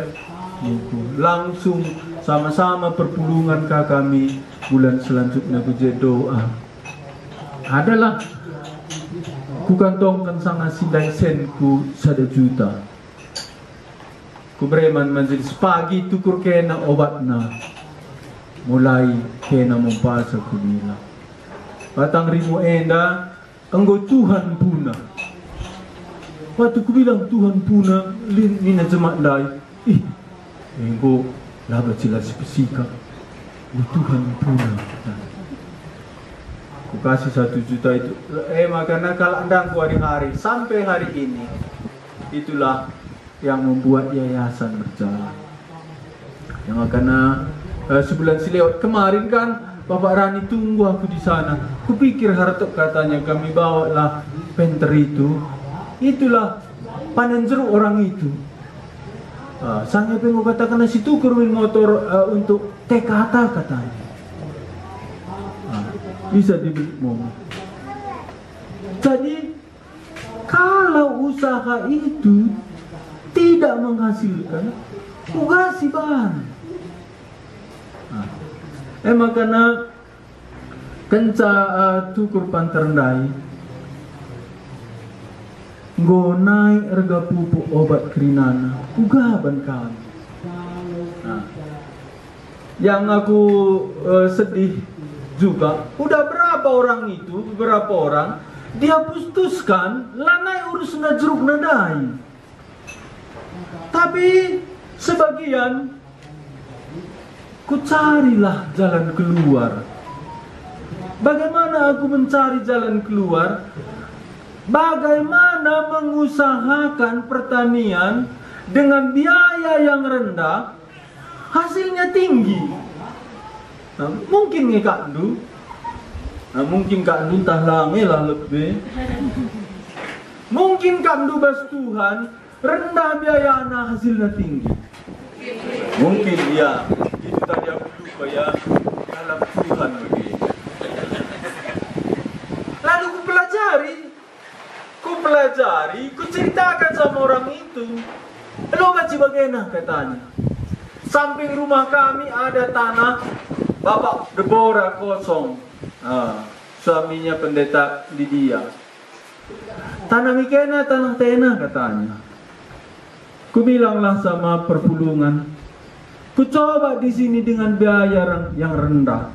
Langsung sama-sama perpulungan kak kami bulan selanjutnya ku doa. Adalah ku kantongkan sangat sindai senku 1 juta. Ku bereman majelis pagi tukur kena obatna. Mulai kena mempasa ku bilang. Batang rimu enda enggo Tuhan puna. Waktu ku bilang Tuhan puna lina jemaat dai. Enggo laba jelas bersikap. Tuhan puna. Ku kasih 1 juta itu. Makanya kalau andang ku hari-hari sampai hari ini, itulah yang membuat yayasan berjalan. Yang makanya sebulan silewat kemarin kan Bapak Rani tunggu aku di sana. Kupikir harap katanya kami bawalah penter itu. Itulah panen jeruk orang itu. Saya pengen katakan si tukur motor untuk TKT katanya. Bisa dibeli mobil. Jadi kalau usaha itu tidak menghasilkan, kasih bahan. Makanya kenca tukur panterndai ngonai harga pupuk obat kerinana ugaban kami. Yang aku sedih juga, udah berapa orang itu, beberapa orang dia putuskan lanai urus jeruk nadai. Tapi sebagian ku carilah jalan keluar. Bagaimana aku mencari jalan keluar? Bagaimana mengusahakan pertanian dengan biaya yang rendah, hasilnya tinggi. Mungkin Kak Du, mungkin Kak Du entah lange lah lebih. Mungkin kam dubas Tuhan rendah biaya anak hasilnya tinggi. Mungkin ya. Itu tadi aku lupa ya. Dalam Tuhan begini. Lalu ku pelajari, ku ceritakan sama orang itu. Lo baca bagaimana katanya. Samping rumah kami ada tanah Bapak Deborah kosong. Suaminya pendeta Lydia. Tanah mikena, tanah tena katanya. Ku bilanglah sama perpulungan, ku coba di sini dengan biaya yang rendah.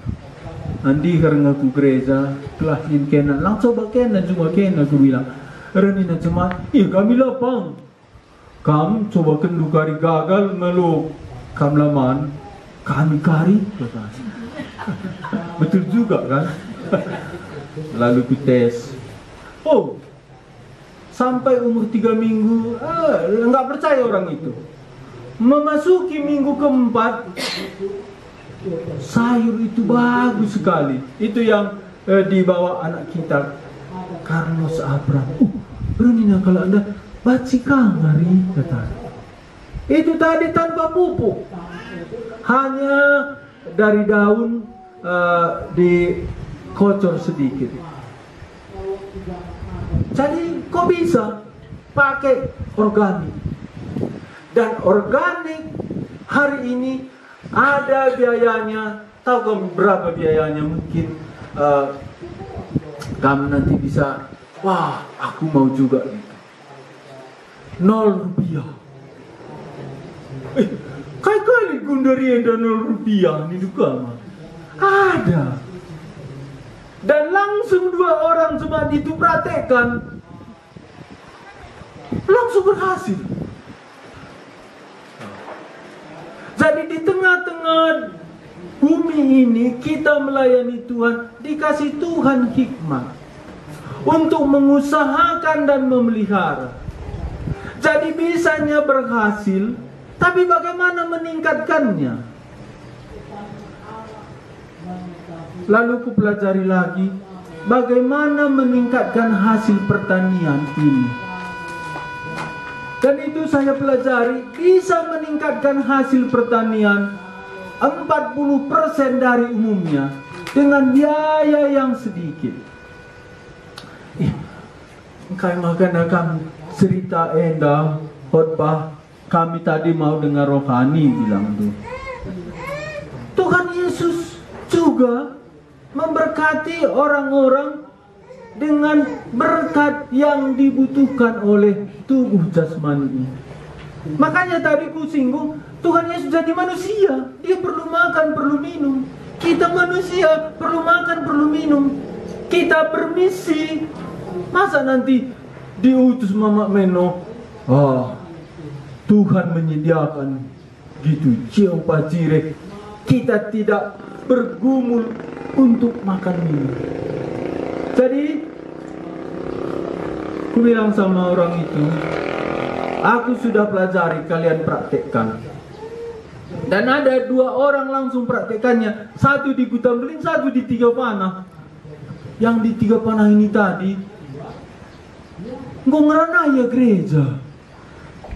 Andi karena ku gereja, telah kena, langsung coba kena cuma kena. Ku bilang, renina cuma, iya kami lapang. Kamu coba kendu kari gagal meluk, kam laman, kami kari. Betul juga kan? Lalu ku tes. Oh, sampai umur 3 minggu, nggak percaya orang itu. Memasuki minggu keempat, sayur itu bagus sekali. Itu yang dibawa anak kita, Carlos Abram. Berenina kalau Anda baci kangari, kata. Itu tadi tanpa pupuk, hanya dari daun dikocor sedikit. Jadi kok bisa pakai organik? Dan organik hari ini ada biayanya. Tahu kamu berapa biayanya? Mungkin kamu nanti bisa, wah aku mau juga gitu. 0 rupiah. Kayak kali gundari ada 0 rupiah nih juga mah. Ada. Dan langsung 2 orang cuma itu praktekkan, langsung berhasil. Jadi di tengah-tengah bumi ini kita melayani Tuhan, dikasih Tuhan hikmat untuk mengusahakan dan memelihara. Jadi bisanya berhasil, tapi bagaimana meningkatkannya? Lalu ku pelajari lagi bagaimana meningkatkan hasil pertanian ini. Dan itu saya pelajari bisa meningkatkan hasil pertanian 40% dari umumnya dengan biaya yang sedikit. Kayak makan kamu cerita endah khotbah kami tadi mau dengar rohani bilang tuh. Tuhan Yesus juga memberkati orang-orang dengan berkat yang dibutuhkan oleh tubuh jasmani ini. Makanya tadi ku singgung, Tuhan Yesus jadi manusia, dia perlu makan, perlu minum. Kita manusia perlu makan, perlu minum. Kita bermisi. Masa nanti diutus Mama Meno, Tuhan menyediakan gitu, Jehovah Jireh. Kita tidak bergumul untuk makan minum. Jadi aku bilang sama orang itu, aku sudah pelajari, kalian praktekkan. Dan ada 2 orang langsung praktekannya, satu di Kutambeling, satu di Tiga Panah. Yang di Tiga Panah ini tadi ngerana ya gereja.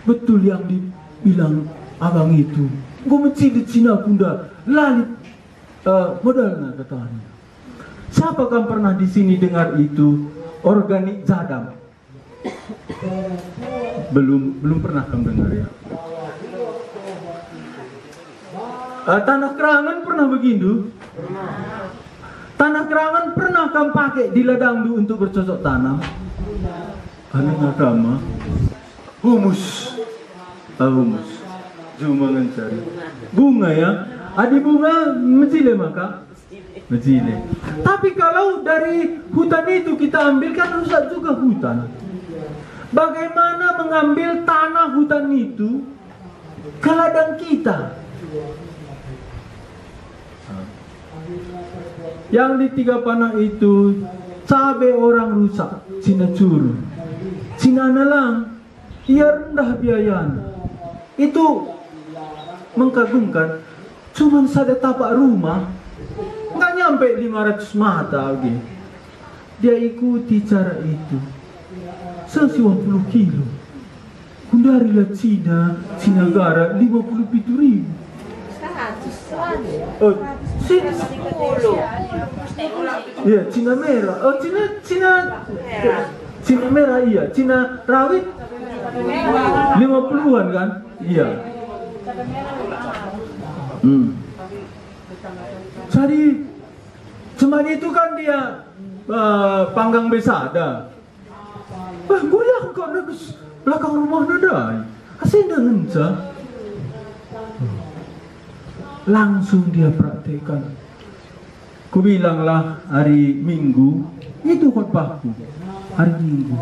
Betul yang dibilang abang itu, gue mencili Cina Bunda lalit modalnya katanya. Siapa kan pernah di sini dengar itu organik jadam? Belum pernah kan dengar ya. Tanah kerangan pernah begitu? Tanah kerangan pernah kan pakai di ladang untuk bercocok tanam? Aneh agama. Humus. Humus. Cuma mencari bunga ya. Adi bunga mencile maka mencile. Tapi kalau dari hutan itu kita ambil kan rusak juga hutan. Bagaimana mengambil tanah hutan itu ke ladang kita? Yang di Tiga Panah itu cabai orang rusak, Cina curu, Cina nalang, ia rendah biayanya. Itu mengagumkan. Cuman sada tapak rumah nggak nyampe 500 mata gitu. Dia ikuti cara itu. 70 kilo. Kundarilah Cina Gara 57.000. 100. Oh, iya, Cina merah. Oh, Cina merah iya. Cina rawit 50-an kan? Iya. Jadi cuman itu kan dia panggang besada. Gue yang kok negus belakang rumah nadai. Asin dengan langsung dia praktekkan. Ku bilanglah hari Minggu itu khotbahku. Hari Minggu,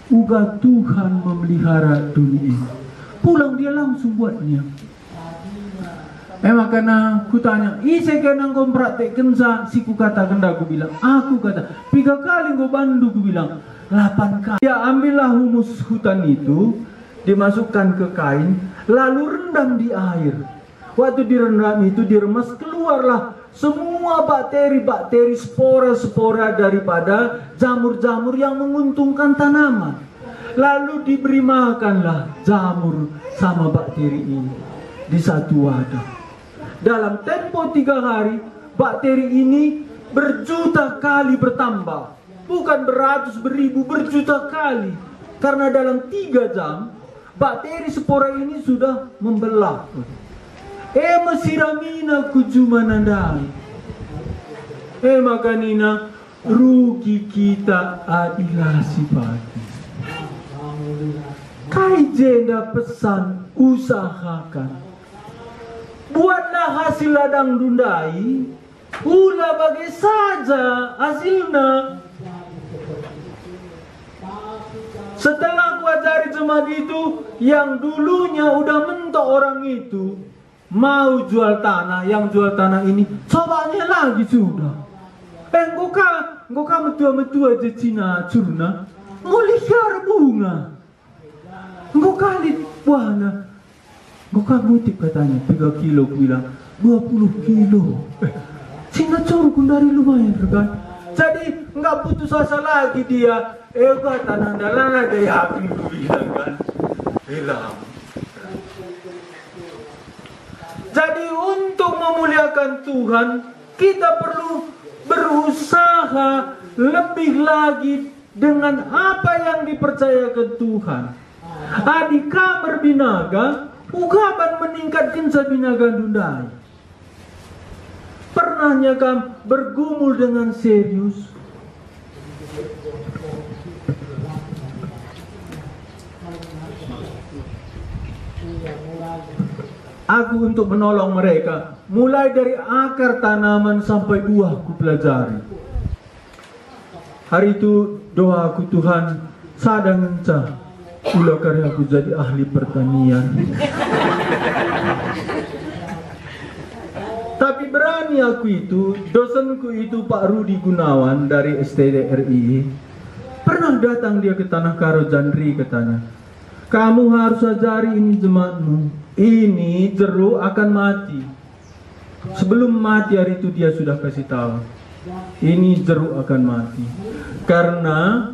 uga Tuhan memelihara dunia ini. Pulang dia langsung buatnya. Makanya ku tanya, ise kena kau praktekkan si ku katakan dah, ku bilang, aku kata 3 kali kau bandu, ku bilang 8 kali. Ya ambillah humus hutan itu, dimasukkan ke kain, lalu rendam di air. Waktu direndam itu diremas, keluarlah semua bakteri-bakteri, spora-spora daripada jamur-jamur yang menguntungkan tanaman. Lalu diberi makanlah jamur sama bakteri ini di satu wadah. Dalam tempo 3 hari, bakteri ini berjuta kali bertambah. Bukan beratus, beribu, berjuta kali. Karena dalam 3 jam, bakteri spora ini sudah membelah. Mesiramina kujuma nandai. Makanina rugi kita adalah sifati. Kai jenda pesan usahakan. Buatlah hasil ladang dundai. Ulah bagai saja hasilnya. Setelah ku ajari jemaat itu, yang dulunya udah mentok orang itu mau jual tanah, yang jual tanah ini cobanya lagi sudah. Engkau metua-metua aja Cina curna, ngulihyar bunga. Engkau kali buana. Engkau ngutip katanya 3 kilo, ku bilang 20 kilo. Cina curku dari lumayan kan. Jadi enggak putus asa lagi dia. Tanah dalam ada yakin, ku bilang kan. Hilang. Jadi untuk memuliakan Tuhan, kita perlu berusaha lebih lagi dengan apa yang dipercayakan Tuhan. Adika berbinaga, ugapan meningkatkan sabinaga dundai. Pernahnya kan bergumul dengan serius? Aku untuk menolong mereka, mulai dari akar tanaman sampai buah ku pelajari. Hari itu doa aku, Tuhan sadang encah, ulah karya aku jadi ahli pertanian. Tapi berani aku itu, dosenku itu Pak Rudi Gunawan dari STDRI, pernah datang dia ke Tanah Karo Jandri, katanya, kamu harus ajari ini jemaatmu. Ini jeruk akan mati. Sebelum mati hari itu dia sudah kasih tahu. Ini jeruk akan mati. Karena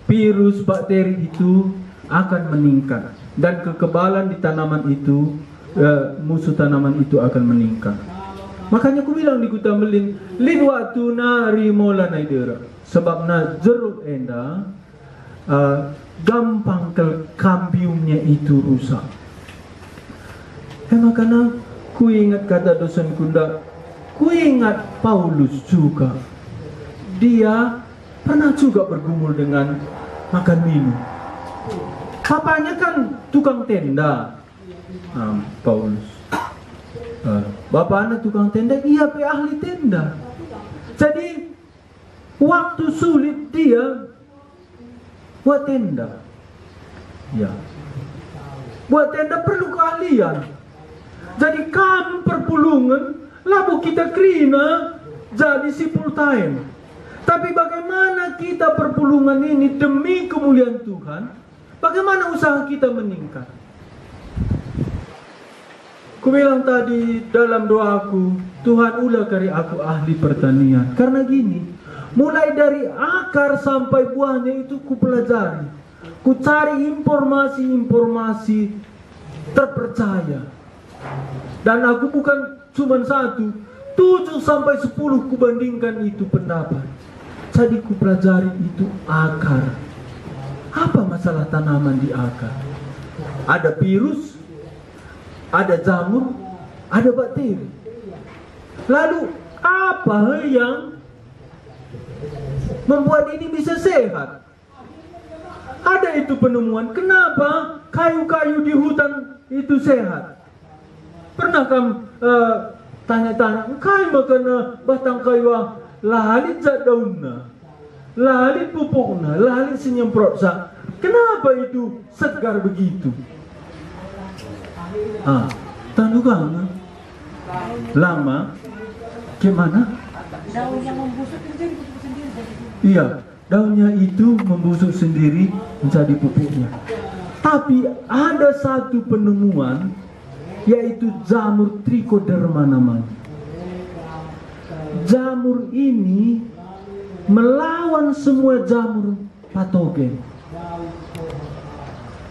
virus bakteri itu akan meningkat. Dan kekebalan di tanaman itu, musuh tanaman itu akan meningkat. Makanya aku bilang di Kuta Melin, lin waktu nari mola naidera. Sebab na jeruk enda, gampang kambiumnya itu rusak. Makanya ku ingat kata dosen kunda, ku ingat Paulus juga. Dia pernah juga bergumul dengan makan minum. Papanya kan tukang tenda, Paulus. Bapaknya tukang tenda, iya pe ahli tenda. Jadi waktu sulit dia buat tenda. Ya. Buat tenda perlu keahlian. Jadi kami perpulungan, lalu kita kerina jadi si full time. Tapi bagaimana kita perpulungan ini demi kemuliaan Tuhan? Bagaimana usaha kita meningkat? Ku bilang tadi dalam doaku, Tuhan ulah kari aku ahli pertanian. Karena gini, mulai dari akar sampai buahnya itu ku pelajari. ku cari informasi-informasi terpercaya. Dan aku bukan cuma 1, 7 sampai 10 ku bandingkan itu pendapat. Jadi ku pelajari itu akar. Apa masalah tanaman di akar? Ada virus, ada jamur, ada bakteri. Lalu apa yang membuat ini bisa sehat? Ada itu penemuan. Kenapa kayu-kayu di hutan itu sehat? Pernah kamu tanya-tanya, kayu makan batang kayu lalit zat daunnya, lalit pupuknya, lalit senyemprot sa. Kenapa itu segar begitu? Tandukan lama gimana? Daunnya membusuk menjadi pupuk sendiri. Iya, daunnya itu membusuk sendiri menjadi pupuknya. Tapi ada satu penemuan, yaitu jamur Trichoderma namanya. Jamur ini melawan semua jamur patogen,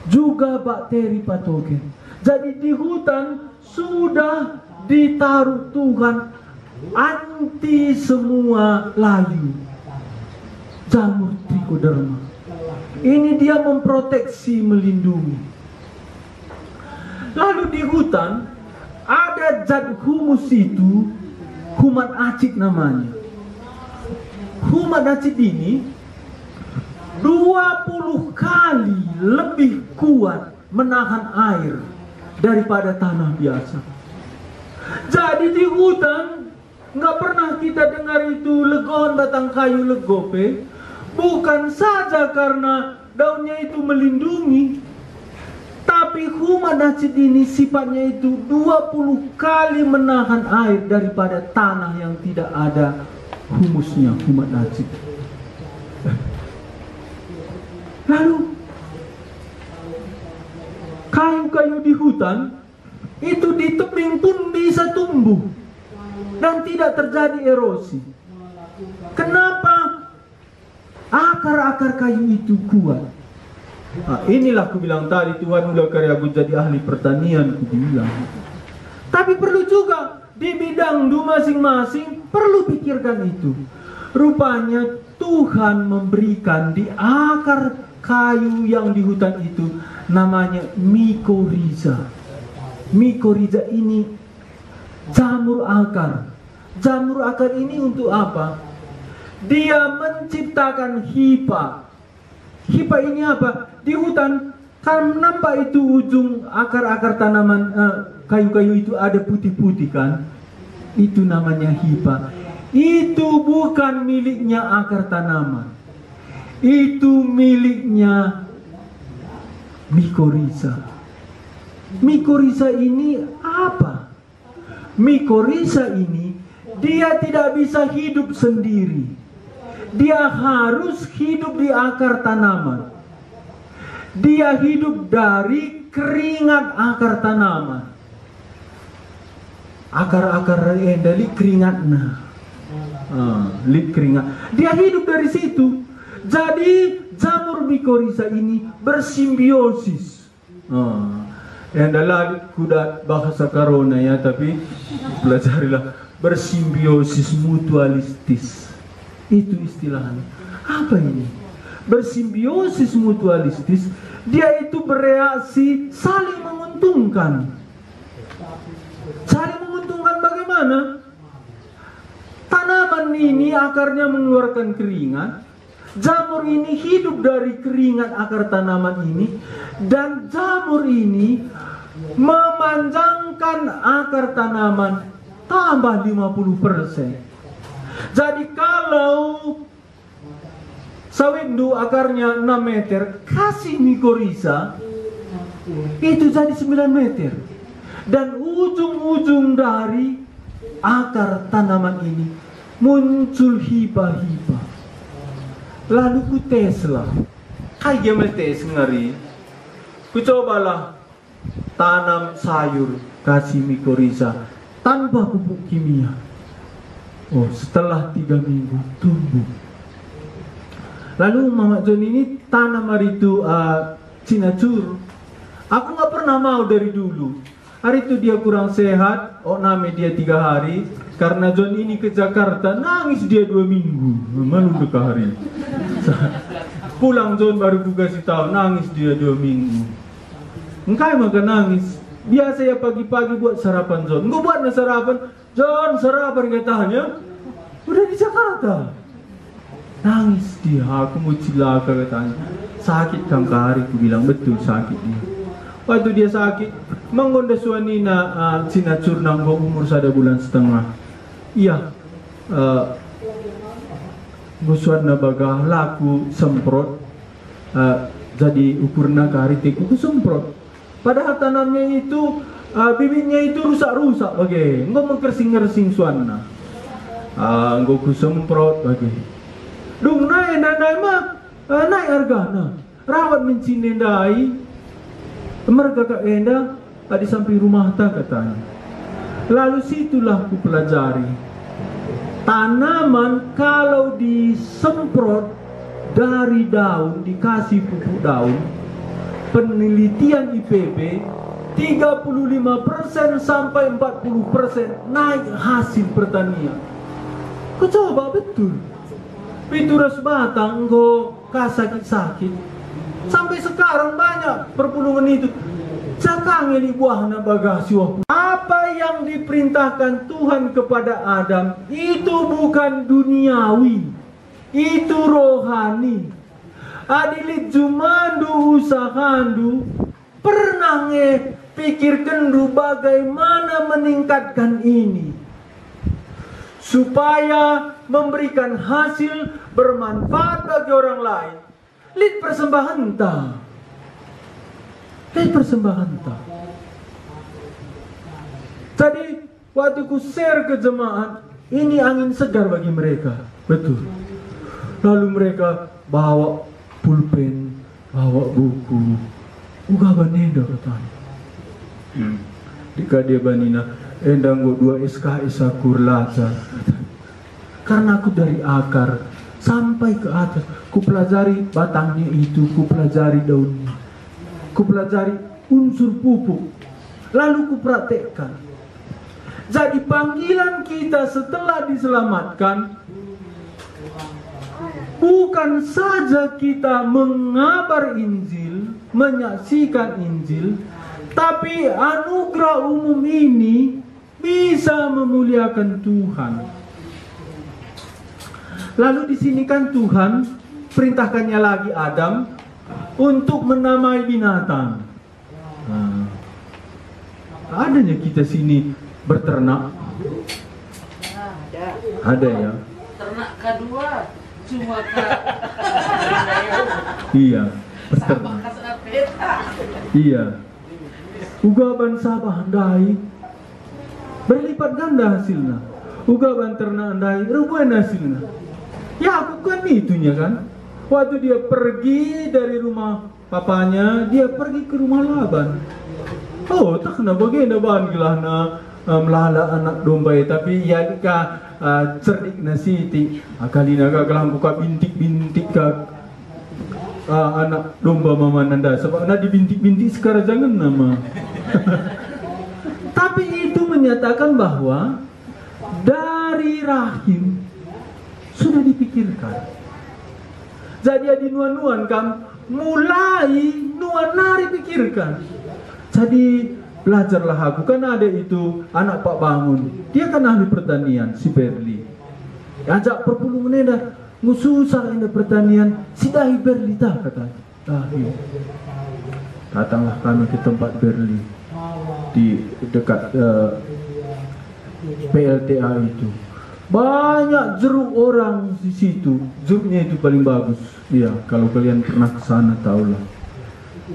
juga bakteri patogen. Jadi di hutan sudah ditaruh Tuhan anti semua layu. Jamur Trichoderma ini dia memproteksi, melindungi. Lalu di hutan ada zat humus itu, humat acid namanya. Humat acid ini 20 kali lebih kuat menahan air daripada tanah biasa. Jadi di hutan nggak pernah kita dengar itu legon batang kayu legope, bukan saja karena daunnya itu melindungi, tapi humat acid ini sifatnya itu 20 kali menahan air daripada tanah yang tidak ada humusnya, humat acid. Lalu kayu-kayu di hutan itu di tebing pun bisa tumbuh dan tidak terjadi erosi. Kenapa? Akar-akar kayu itu kuat. Inilah aku bilang tadi, Tuhan udah karya aku jadi ahli pertanian, aku bilang. Tapi perlu juga di bidang masing-masing perlu pikirkan itu. Rupanya Tuhan memberikan di akar kayu yang di hutan itu namanya mycorrhiza. Mycorrhiza ini jamur akar. Jamur akar ini untuk apa? Dia menciptakan hifa. Hifa ini apa? Di hutan kan nampak itu ujung akar-akar tanaman kayu-kayu itu ada putih-putih kan? Itu namanya hifa. Itu bukan miliknya akar tanaman. Itu miliknya mycorrhiza. Mycorrhiza ini apa? Mycorrhiza ini dia tidak bisa hidup sendiri. Dia harus hidup di akar tanaman. Dia hidup dari keringat akar tanaman. Akar-akar dari keringatnya. Lip keringat. Dia hidup dari situ. Jadi jamur mycorrhiza ini bersimbiosis. Yang dalam kuda bahasa corona ya, tapi pelajarilah bersimbiosis mutualistis. Itu istilahnya. Apa ini? Bersimbiosis mutualistis, dia itu bereaksi saling menguntungkan. Saling menguntungkan bagaimana? Tanaman ini akarnya mengeluarkan keringat, jamur ini hidup dari keringat akar tanaman ini, dan jamur ini memanjangkan akar tanaman tambah 50%. Jadi kalau sawindu akarnya 6 meter, kasih mycorrhiza, itu jadi 9 meter. Dan ujung-ujung dari akar tanaman ini muncul hifa-hifa. Lalu ku tes lah. Kayak gimana tes ngeri? Ku cobalah tanam sayur, kasih mycorrhiza tanpa pupuk kimia. Setelah 3 minggu tumbuh. Lalu Mama John ini tanam hari itu cinacur. Aku nggak pernah mau dari dulu. Hari itu dia kurang sehat, name dia 3 hari. Karena John ini ke Jakarta, nangis dia 2 minggu. Malu ke hari. Pulang John baru ku kasih tahu, nangis dia 2 minggu. Engkau makan nangis. Biasa ya pagi-pagi buat sarapan John. Enggak buat sarapan. John sarapan katanya. Udah di Jakarta. Nangis dia. Aku mau cilaka katanya. Sakit kan hari, ku bilang betul sakit dia. Waktu dia sakit, manggonda suanina cinacur nanggo umur 1 bulan setengah. Iya. Musuhna bagah laku semprot. Jadi ukurna ke hari teku semprot. Padahal tanamnya itu, bibitnya itu rusak-rusak bagai. Enggak mengkersing-kersing suana. Enggak ku semprot bagai. Dung naik mah naik hargana. Rawat mencintai. Mereka kak enda di samping rumah tak katanya. Lalu situlah ku pelajari. Tanaman kalau disemprot dari daun, dikasih pupuk daun, penelitian IPB 35% sampai 40% naik hasil pertanian. Kau coba betul. Pituras batang kau sakit-sakit. Sampai sekarang banyak perpulungan itu. Cakang ini buahna bagasi. Apa yang diperintahkan Tuhan kepada Adam itu bukan duniawi, itu rohani. Adilit jumandu usahandu pernah pikirkan du bagaimana meningkatkan ini supaya memberikan hasil bermanfaat bagi orang lain. Lid persembahan ta. Jadi waktu ku share ke jemaat, ini angin segar bagi mereka. Betul. Lalu mereka bawa pulpen, bawa buku. Uga banenda katanya. Dika dia banina, endang go 2 SKS aku laca. Karena aku dari akar sampai ke atas, ku pelajari batangnya itu, ku pelajari daunnya, ku pelajari unsur pupuk, lalu ku praktekkan. Jadi panggilan kita setelah diselamatkan bukan saja kita mengabar Injil, menyaksikan Injil, tapi anugerah umum ini bisa memuliakan Tuhan. Lalu di sini kan Tuhan perintahkannya lagi Adam untuk menamai binatang. Adanya kita sini berternak? Ada ya. Ternak kedua cuma Iya. Berternak. Iya. Ugaban sabah andai berlipat ganda hasilnya. Ugaban ternak andai ribuan hasilnya. Ya aku kan itunya kan. Waktu dia pergi dari rumah papanya, dia pergi ke rumah Laban. Oh, tak kena bagian ban gelahna melala anak domba, tapi ya ka cerdik nasiti. Akalina ka gelah buka bintik-bintik ka anak domba mama nanda. Sebab nak dibintik-bintik sekarang jangan nama. Tapi itu menyatakan bahwa dari rahim sudah dipikirkan. Jadi di nuan-nuan kan mulai nuan nari pikirkan. Jadi belajarlah aku, kan ada itu anak Pak Bangun, dia kan ahli pertanian si Berli. Ajak perpulungan dah ngususah enda pertanian si dahi Berli tak katanya. Dahi. Datanglah kami ke tempat Berli di dekat PLTA itu. Banyak jeruk orang di situ. Jeruknya itu paling bagus. Iya, kalau kalian pernah ke sana tahulah.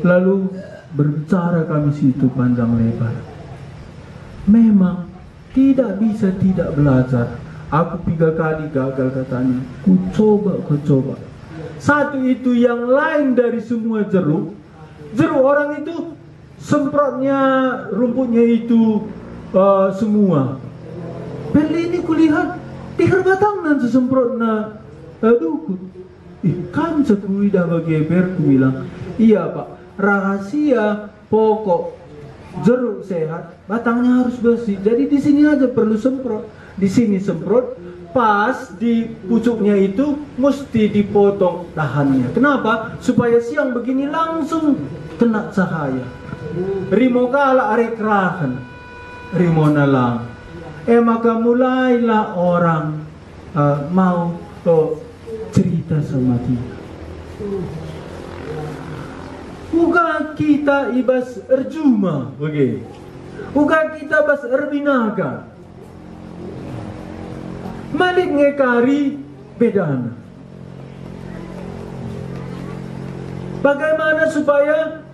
Lalu berbicara kami situ panjang lebar. Memang tidak bisa tidak belajar. Aku 3 kali gagal katanya. Ku coba. Satu itu yang lain dari semua jeruk. Jeruk orang itu semprotnya rumputnya itu semua. Beli ini kulihat di herbatang nan sesemprotna dukun. Kan sekui dah begeber, ku bilang, iya pak, rahasia pokok jeruk sehat, batangnya harus bersih. Jadi di sini aja perlu semprot, di sini semprot, pas di pucuknya itu mesti dipotong dahannya. Kenapa? Supaya siang begini langsung kena cahaya. Rimo kala arek rahan, rimo nalang. Maka mulailah orang mau cerita sama dia. Uga kita ibas erjuma, begitu. Uga kita bas erbinaga. Malik ngekari bedana. Bagaimana supaya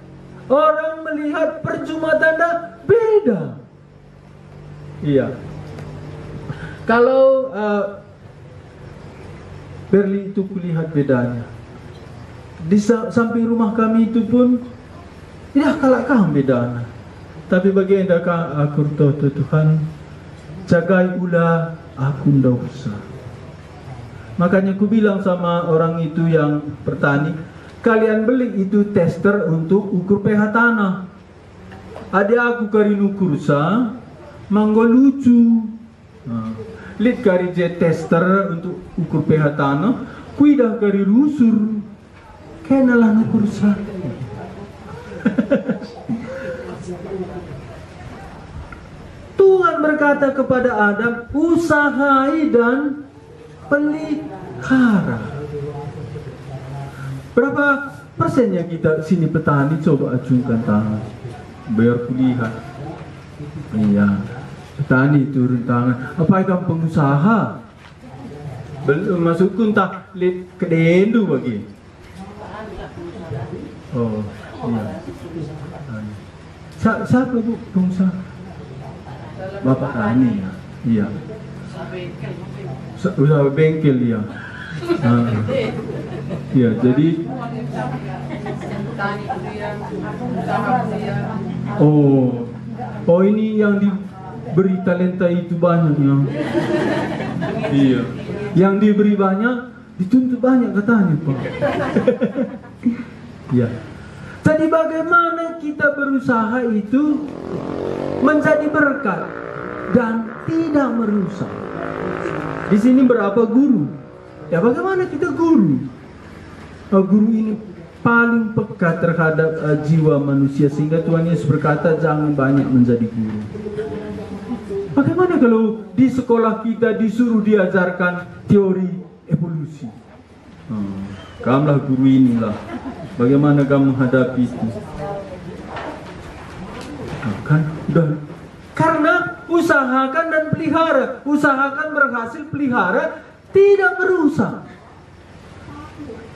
orang melihat percuma tanda beda? Iya. Kalau Berli itu kulihat bedanya. Di samping rumah kami itu pun tidak kalah bedanya. Tapi bagi endakah aku tahu Tuhan, jagai ulah aku ndak usah. Makanya aku bilang sama orang itu yang petani, kalian beli itu tester untuk ukur pH tanah. Ada aku kari nukursa, manggo lucu. Lihat kari jet tester untuk ukur pH tanah, kuidah kari rusur, kenalah nukursa. Tuhan berkata kepada Adam, usahai dan pelihara. Berapa persennya kita sini petani coba ajukan tangan, biar kulihat. Iya, petani turun tangan. Apa itu pengusaha? Belum masuk kuntak lihat kedendu bagi. Oh, iya. Siapa bu pengusaha? Bapak Tani ya, iya. Usaha bengkel ya. Iya, jadi oh ini yang diberi talenta itu banyak yang. Iya. Yang diberi banyak dituntut banyak katanya Pak. Iya. Jadi bagaimana kita berusaha itu menjadi berkat dan tidak merusak. Di sini berapa guru? Ya bagaimana kita guru? Guru ini paling peka terhadap jiwa manusia, sehingga Tuhan Yesus berkata jangan banyak menjadi guru. Bagaimana kalau di sekolah kita disuruh diajarkan teori evolusi? Kamulah guru inilah. Bagaimana kamu menghadapi itu? Kan udah. Karena usahakan dan pelihara, usahakan berhasil, pelihara tidak merusak.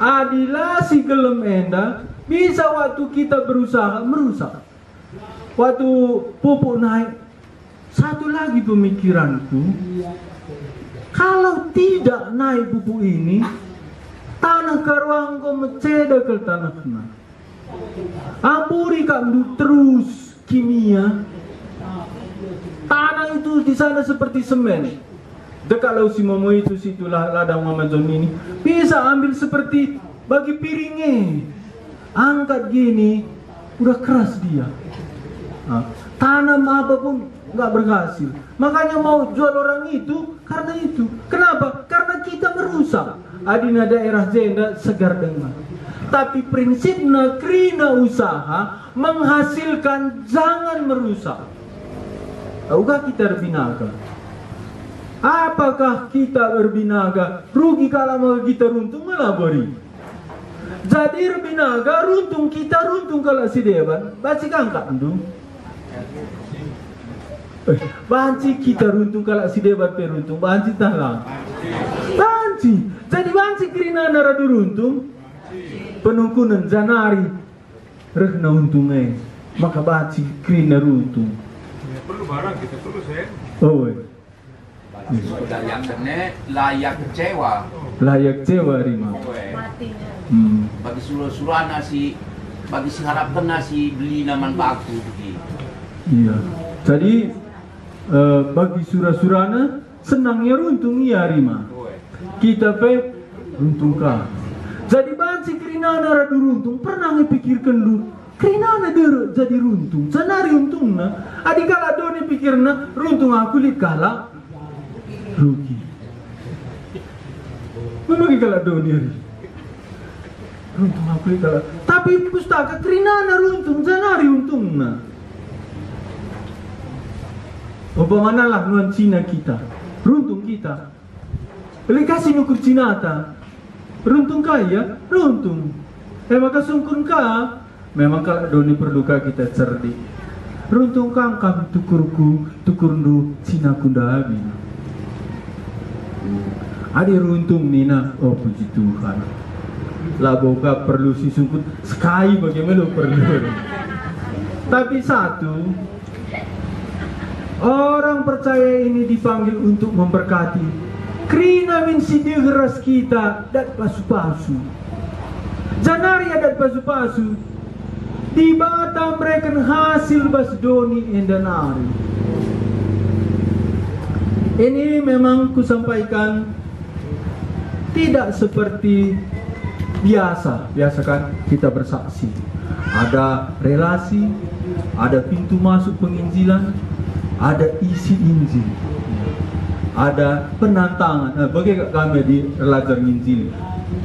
Adilah si gelem enda bisa waktu kita berusaha merusak. Waktu pupuk naik, satu lagi pemikiranku, kalau tidak naik pupuk ini, tanah karuangko menceda ke tanah kena. Ampuri kamu terus kimia. Tanah itu di sana seperti semen. Dekat Laut Simomo itu, situlah ladang Mama John ini. Bisa ambil seperti bagi piringnya. Angkat gini, udah keras dia. Tanam apapun nggak berhasil. Makanya mau jual orang itu karena itu. Kenapa? Karena kita merusak. Adina daerah jenda segar dengar. Tapi prinsipnya krina usaha menghasilkan, jangan merusak. Tahukah kita berbinaga? Apakah kita berbinaga? Rugi kalau kita runtung melabori. Jadi berbinaga runtung kita runtung kalau si dewan. Baci kangkat dong. Banci kita runtung kalau si dewan peruntung. Banci talang. Banci. Jadi banci kirina naradu runtung. Penungkunan janari rehna untungnya. Maka banci kirina runtung. Perlu barang kita perlu saya. Oh. Sudah yang benar layak kecewa. Layak kecewa Rima. Bagi surana si, bagi si harapkan nasi beli naman baku begitu. Iya. Jadi bagi surana senangnya runtung ya Rima. Kita pe runtung kah. Jadi banci kerinana radu runtung, pernah ngepikirkan lu, kerinana dero jadi runtung, sanari untungna, adi kala doni pikirna, runtung aku lihat kala rugi. Memang kala doni hari, runtung aku lihat kala, tapi pustaka kerinana runtung, sanari untungna. Umpamana lah nuan Cina kita, runtung kita, beli kasih nukur Cinata. Runtung kaya, runtung. Maka sungkun ka, memang kalau doni perluka kita cerdik. Runtung kang kami tukurku, tukurnu Cina kundabi. Adi runtung nina, oh puji Tuhan. Laboka perlu si sungkun sekali bagaimana perlu. Tapi satu, orang percaya ini dipanggil untuk memberkati. Krina min sidir ras kita dat pasu-pasu. Janari adat pasu-pasu. Di bata mereka hasil basdoni endanari. Ini memang kusampaikan tidak seperti biasa. Biasa kan kita bersaksi. Ada relasi, ada pintu masuk penginjilan, ada isi Injil. Ada penantangan. Bagi kami di Lajar Injili,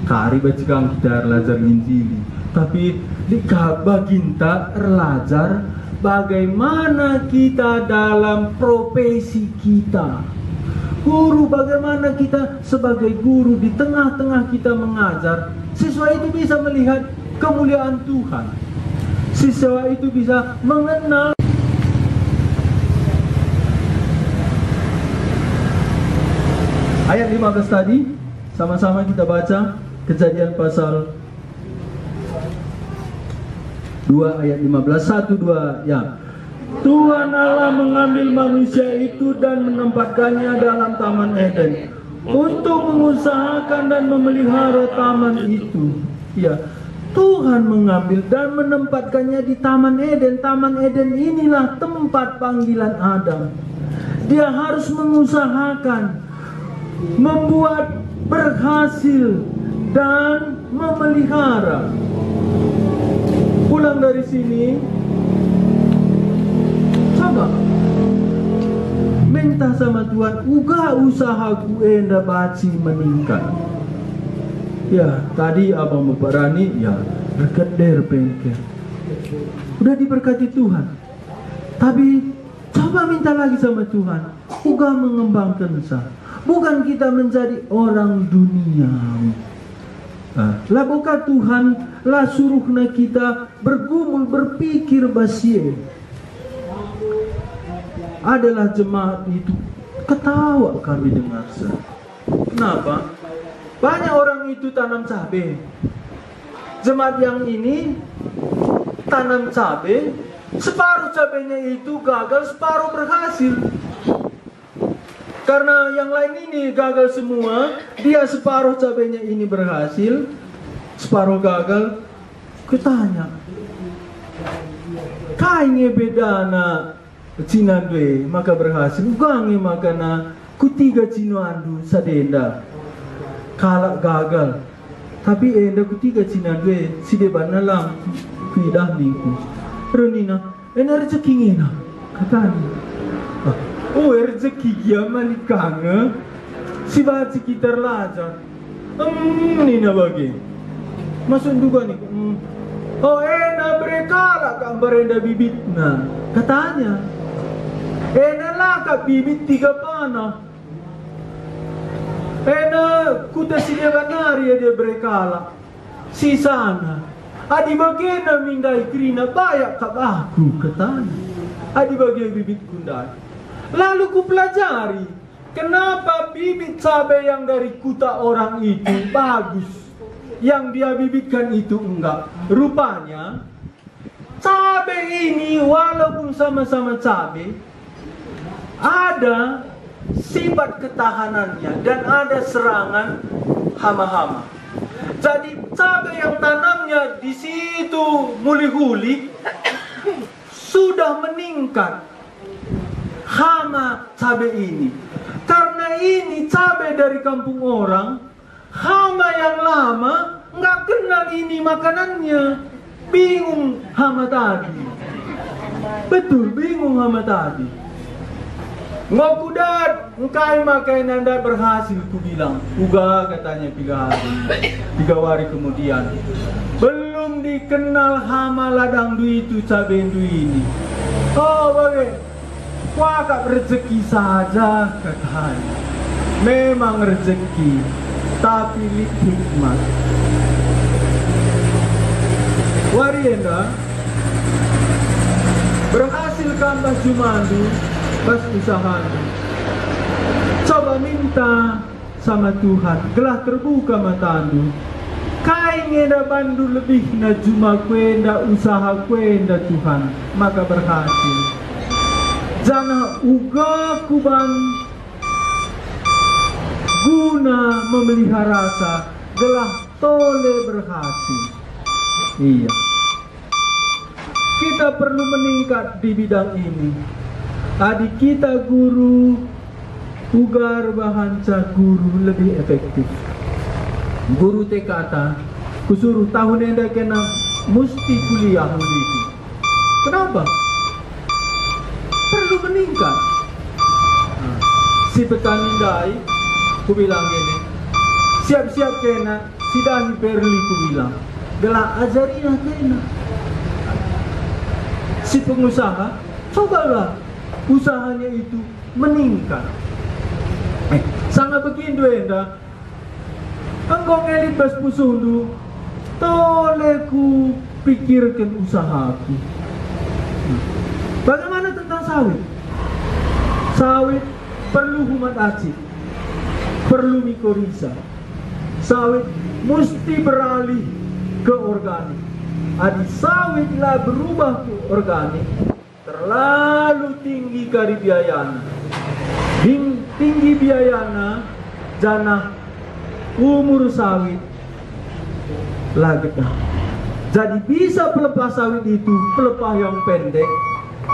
kari bacikang kita Lajar Injili. Tapi di baginta Lajar bagaimana kita dalam profesi kita. Guru, bagaimana kita sebagai guru di tengah-tengah kita mengajar. Siswa itu bisa melihat kemuliaan Tuhan. Siswa itu bisa mengenal ayat 15 tadi, sama-sama kita baca Kejadian pasal 2 ayat 15, 1, 2, ya. Tuhan Allah mengambil manusia itu dan menempatkannya dalam Taman Eden untuk mengusahakan dan memelihara taman itu. Ya, Tuhan mengambil dan menempatkannya di Taman Eden. Taman Eden inilah tempat panggilan Adam. Dia harus mengusahakan, membuat berhasil dan memelihara. Pulang dari sini, coba minta sama Tuhan, uga usahaku enda baci meningkat. Ya, tadi abang berani, ya berkeder pengker. Udah diberkati Tuhan. Tapi coba minta lagi sama Tuhan, uga mengembangkan sah. Bukan kita menjadi orang dunia. Lah bukan Tuhan lah suruhna kita bergumul berpikir basie. Adalah jemaat itu ketawa kami dengar. Kenapa? Banyak orang itu tanam cabai. Jemaat yang ini tanam cabai, separuh cabainya itu gagal, separuh berhasil. Karena yang lain ini gagal semua, dia separuh cabainya ini berhasil, separuh gagal. Kutanya, kayaknya bedana Cina dua maka berhasil, gangi makana kutiga Cina andu sadenda kalak gagal. Tapi enda kutiga Cina dua si debana lang kuidah lingku. Renina, ena rezeki ngena katanya. Oh, rezeki dia malikanga si baci kita Lajar. Nina bagi masuk juga nih. Oh, ena berkala gambar enda bibitna katanya. Ena lah kak bibit 3 panah. Ena kuda si devanari dia berkala si sana. Adi bagena mindai krina bayak kak aku katanya. Adi bagian bibit kundai. Lalu ku pelajari kenapa bibit cabai yang dari kuta orang itu bagus, yang dia bibitkan itu enggak. Rupanya cabai ini walaupun sama-sama cabai, ada sifat ketahanannya dan ada serangan hama-hama. Jadi cabai yang tanamnya di situ muli-huli sudah meningkat hama cabai ini. Karena ini cabai dari kampung orang, hama yang lama nggak kenal ini makanannya. Bingung hama tadi. Betul, bingung hama tadi. Ngokudat, engkai makai nanda berhasil, ku bilang. Uga katanya 3 hari kemudian. Belum dikenal hama ladang dui itu cabendu ini. Oh bagai, wakak rezeki saja katanya. Memang rezeki, tapi hikmat. Warienda berhasil kambah Jumandu pas usaha. Coba minta sama Tuhan, gelah terbuka matandu. Kai ngeda bandu lebih na juma kwenda usaha kwenda Tuhan, maka berhasil. Jana uga kubang guna memelihara rasa, gelah tole berhasil. Iya. Kita perlu meningkat di bidang ini. Adik kita guru, ugar bahanca guru lebih efektif. Guru TKata, kusuruh tahun enda kena mesti kuliah itu. Kenapa? Perlu meningkat. Nah, si petani dai, ku bilang gini, siap-siap kena, si dahi perli ku bilang, gelah ajarinah kena. Si pengusaha, cobalah usahanya itu meningkat. Sangat begini enda, engkau ngelit bas pusundu, toleku pikirkan usahaku. Bagaimana tentang sawit? Sawit perlu humat acid, perlu mikorisa. Sawit mesti beralih ke organik. Adi sawitlah berubah ke organik, terlalu tinggi kari biayana. Tinggi biayana, jana umur sawit lagi. Jadi bisa pelepah sawit itu pelepah yang pendek,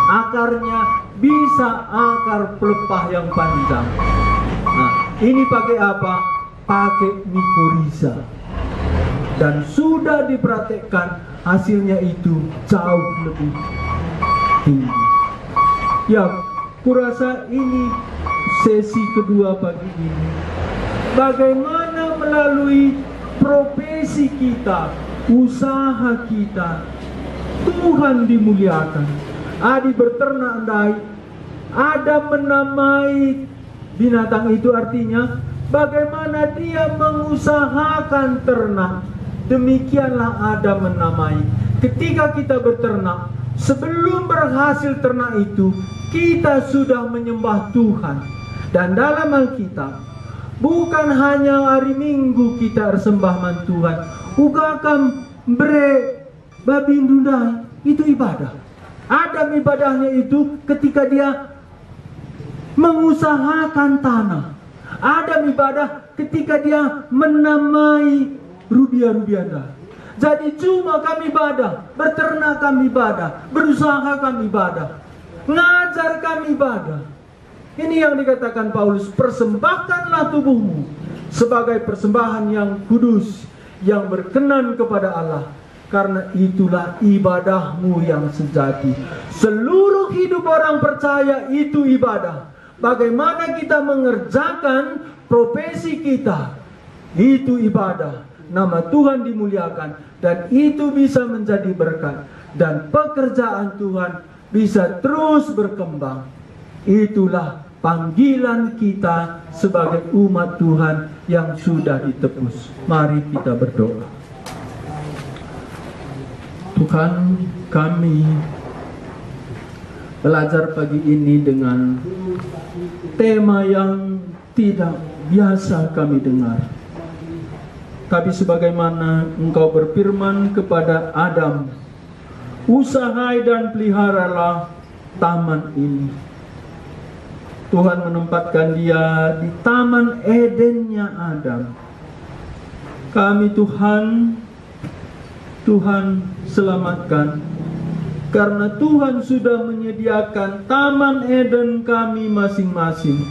akarnya bisa akar pelepah yang panjang. Nah, ini pakai apa? Pakai mikorisa. Dan sudah dipraktekkan, hasilnya itu jauh lebih tinggi. Ya, kurasa ini sesi kedua pagi ini. Bagaimana melalui profesi kita, usaha kita, Tuhan dimuliakan. Adi berternak andai, ada menamai binatang itu, artinya bagaimana dia mengusahakan ternak. Demikianlah ada menamai. Ketika kita berternak, sebelum berhasil ternak itu, kita sudah menyembah Tuhan. Dan dalam Alkitab, bukan hanya hari Minggu kita bersembah man Tuhan, ugakam bre babindundai, itu ibadah. Ada ibadahnya itu ketika dia mengusahakan tanah. Ada ibadah ketika dia menamai rubiah-rubiah. Jadi cuma kami ibadah, berternak kami ibadah, berusaha kami ibadah, ngajar kami ibadah. Ini yang dikatakan Paulus, persembahkanlah tubuhmu sebagai persembahan yang kudus, yang berkenan kepada Allah, karena itulah ibadahmu yang sejati. Seluruh hidup orang percaya itu ibadah. Bagaimana kita mengerjakan profesi kita, itu ibadah. Nama Tuhan dimuliakan, dan itu bisa menjadi berkat, dan pekerjaan Tuhan bisa terus berkembang. Itulah panggilan kita sebagai umat Tuhan yang sudah ditebus. Mari kita berdoa. Tuhan, kami belajar pagi ini dengan tema yang tidak biasa kami dengar. Tapi sebagaimana Engkau berfirman kepada Adam, usahai dan peliharalah taman ini. Tuhan menempatkan dia di taman Edennya Adam. Kami Tuhan selamatkan, karena Tuhan sudah menyediakan taman Eden kami masing-masing.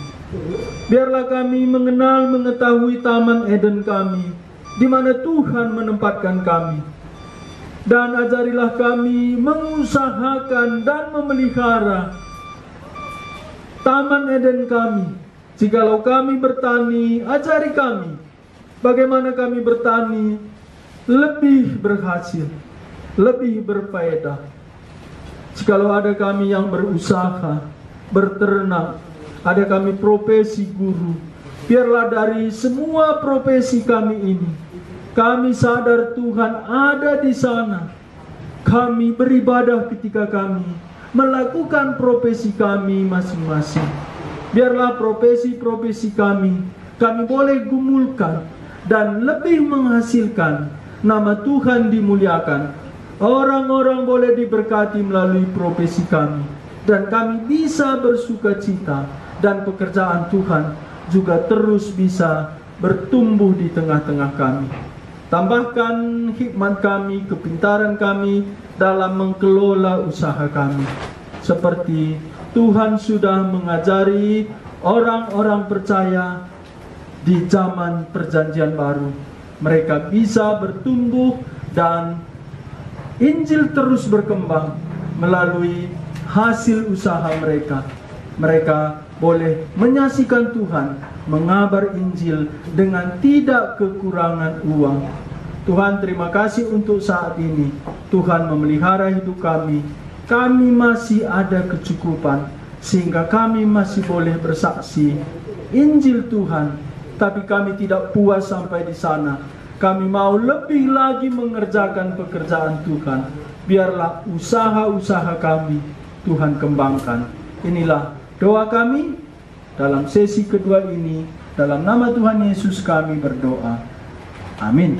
Biarlah kami mengetahui taman Eden kami, di mana Tuhan menempatkan kami. Dan ajarilah kami mengusahakan dan memelihara Taman Eden kami. Jikalau kami bertani, ajari kami bagaimana kami bertani lebih berhasil, lebih berfaedah. Jikalau ada kami yang berusaha, berternak, ada kami profesi guru, biarlah dari semua profesi kami ini, kami sadar Tuhan ada di sana. Kami beribadah ketika kami melakukan profesi kami masing-masing. Biarlah profesi-profesi kami boleh gumulkan dan lebih menghasilkan. Nama Tuhan dimuliakan. Orang-orang boleh diberkati melalui profesi kami. Dan kami bisa bersuka cita. Dan pekerjaan Tuhan juga terus bisa bertumbuh di tengah-tengah kami. Tambahkan hikmat kami, kepintaran kami dalam mengelola usaha kami. Seperti Tuhan sudah mengajari orang-orang percaya di zaman perjanjian baru. Mereka bisa bertumbuh dan Injil terus berkembang melalui hasil usaha mereka. Mereka boleh menyaksikan Tuhan, mengabar Injil dengan tidak kekurangan uang. Tuhan, terima kasih untuk saat ini. Tuhan memelihara hidup kami. Kami masih ada kecukupan sehingga kami masih boleh bersaksi Injil Tuhan. Tapi kami tidak puas sampai di sana. Kami mau lebih lagi mengerjakan pekerjaan Tuhan. Biarlah usaha-usaha kami Tuhan kembangkan. Inilah doa kami dalam sesi kedua ini. Dalam nama Tuhan Yesus kami berdoa. Amin.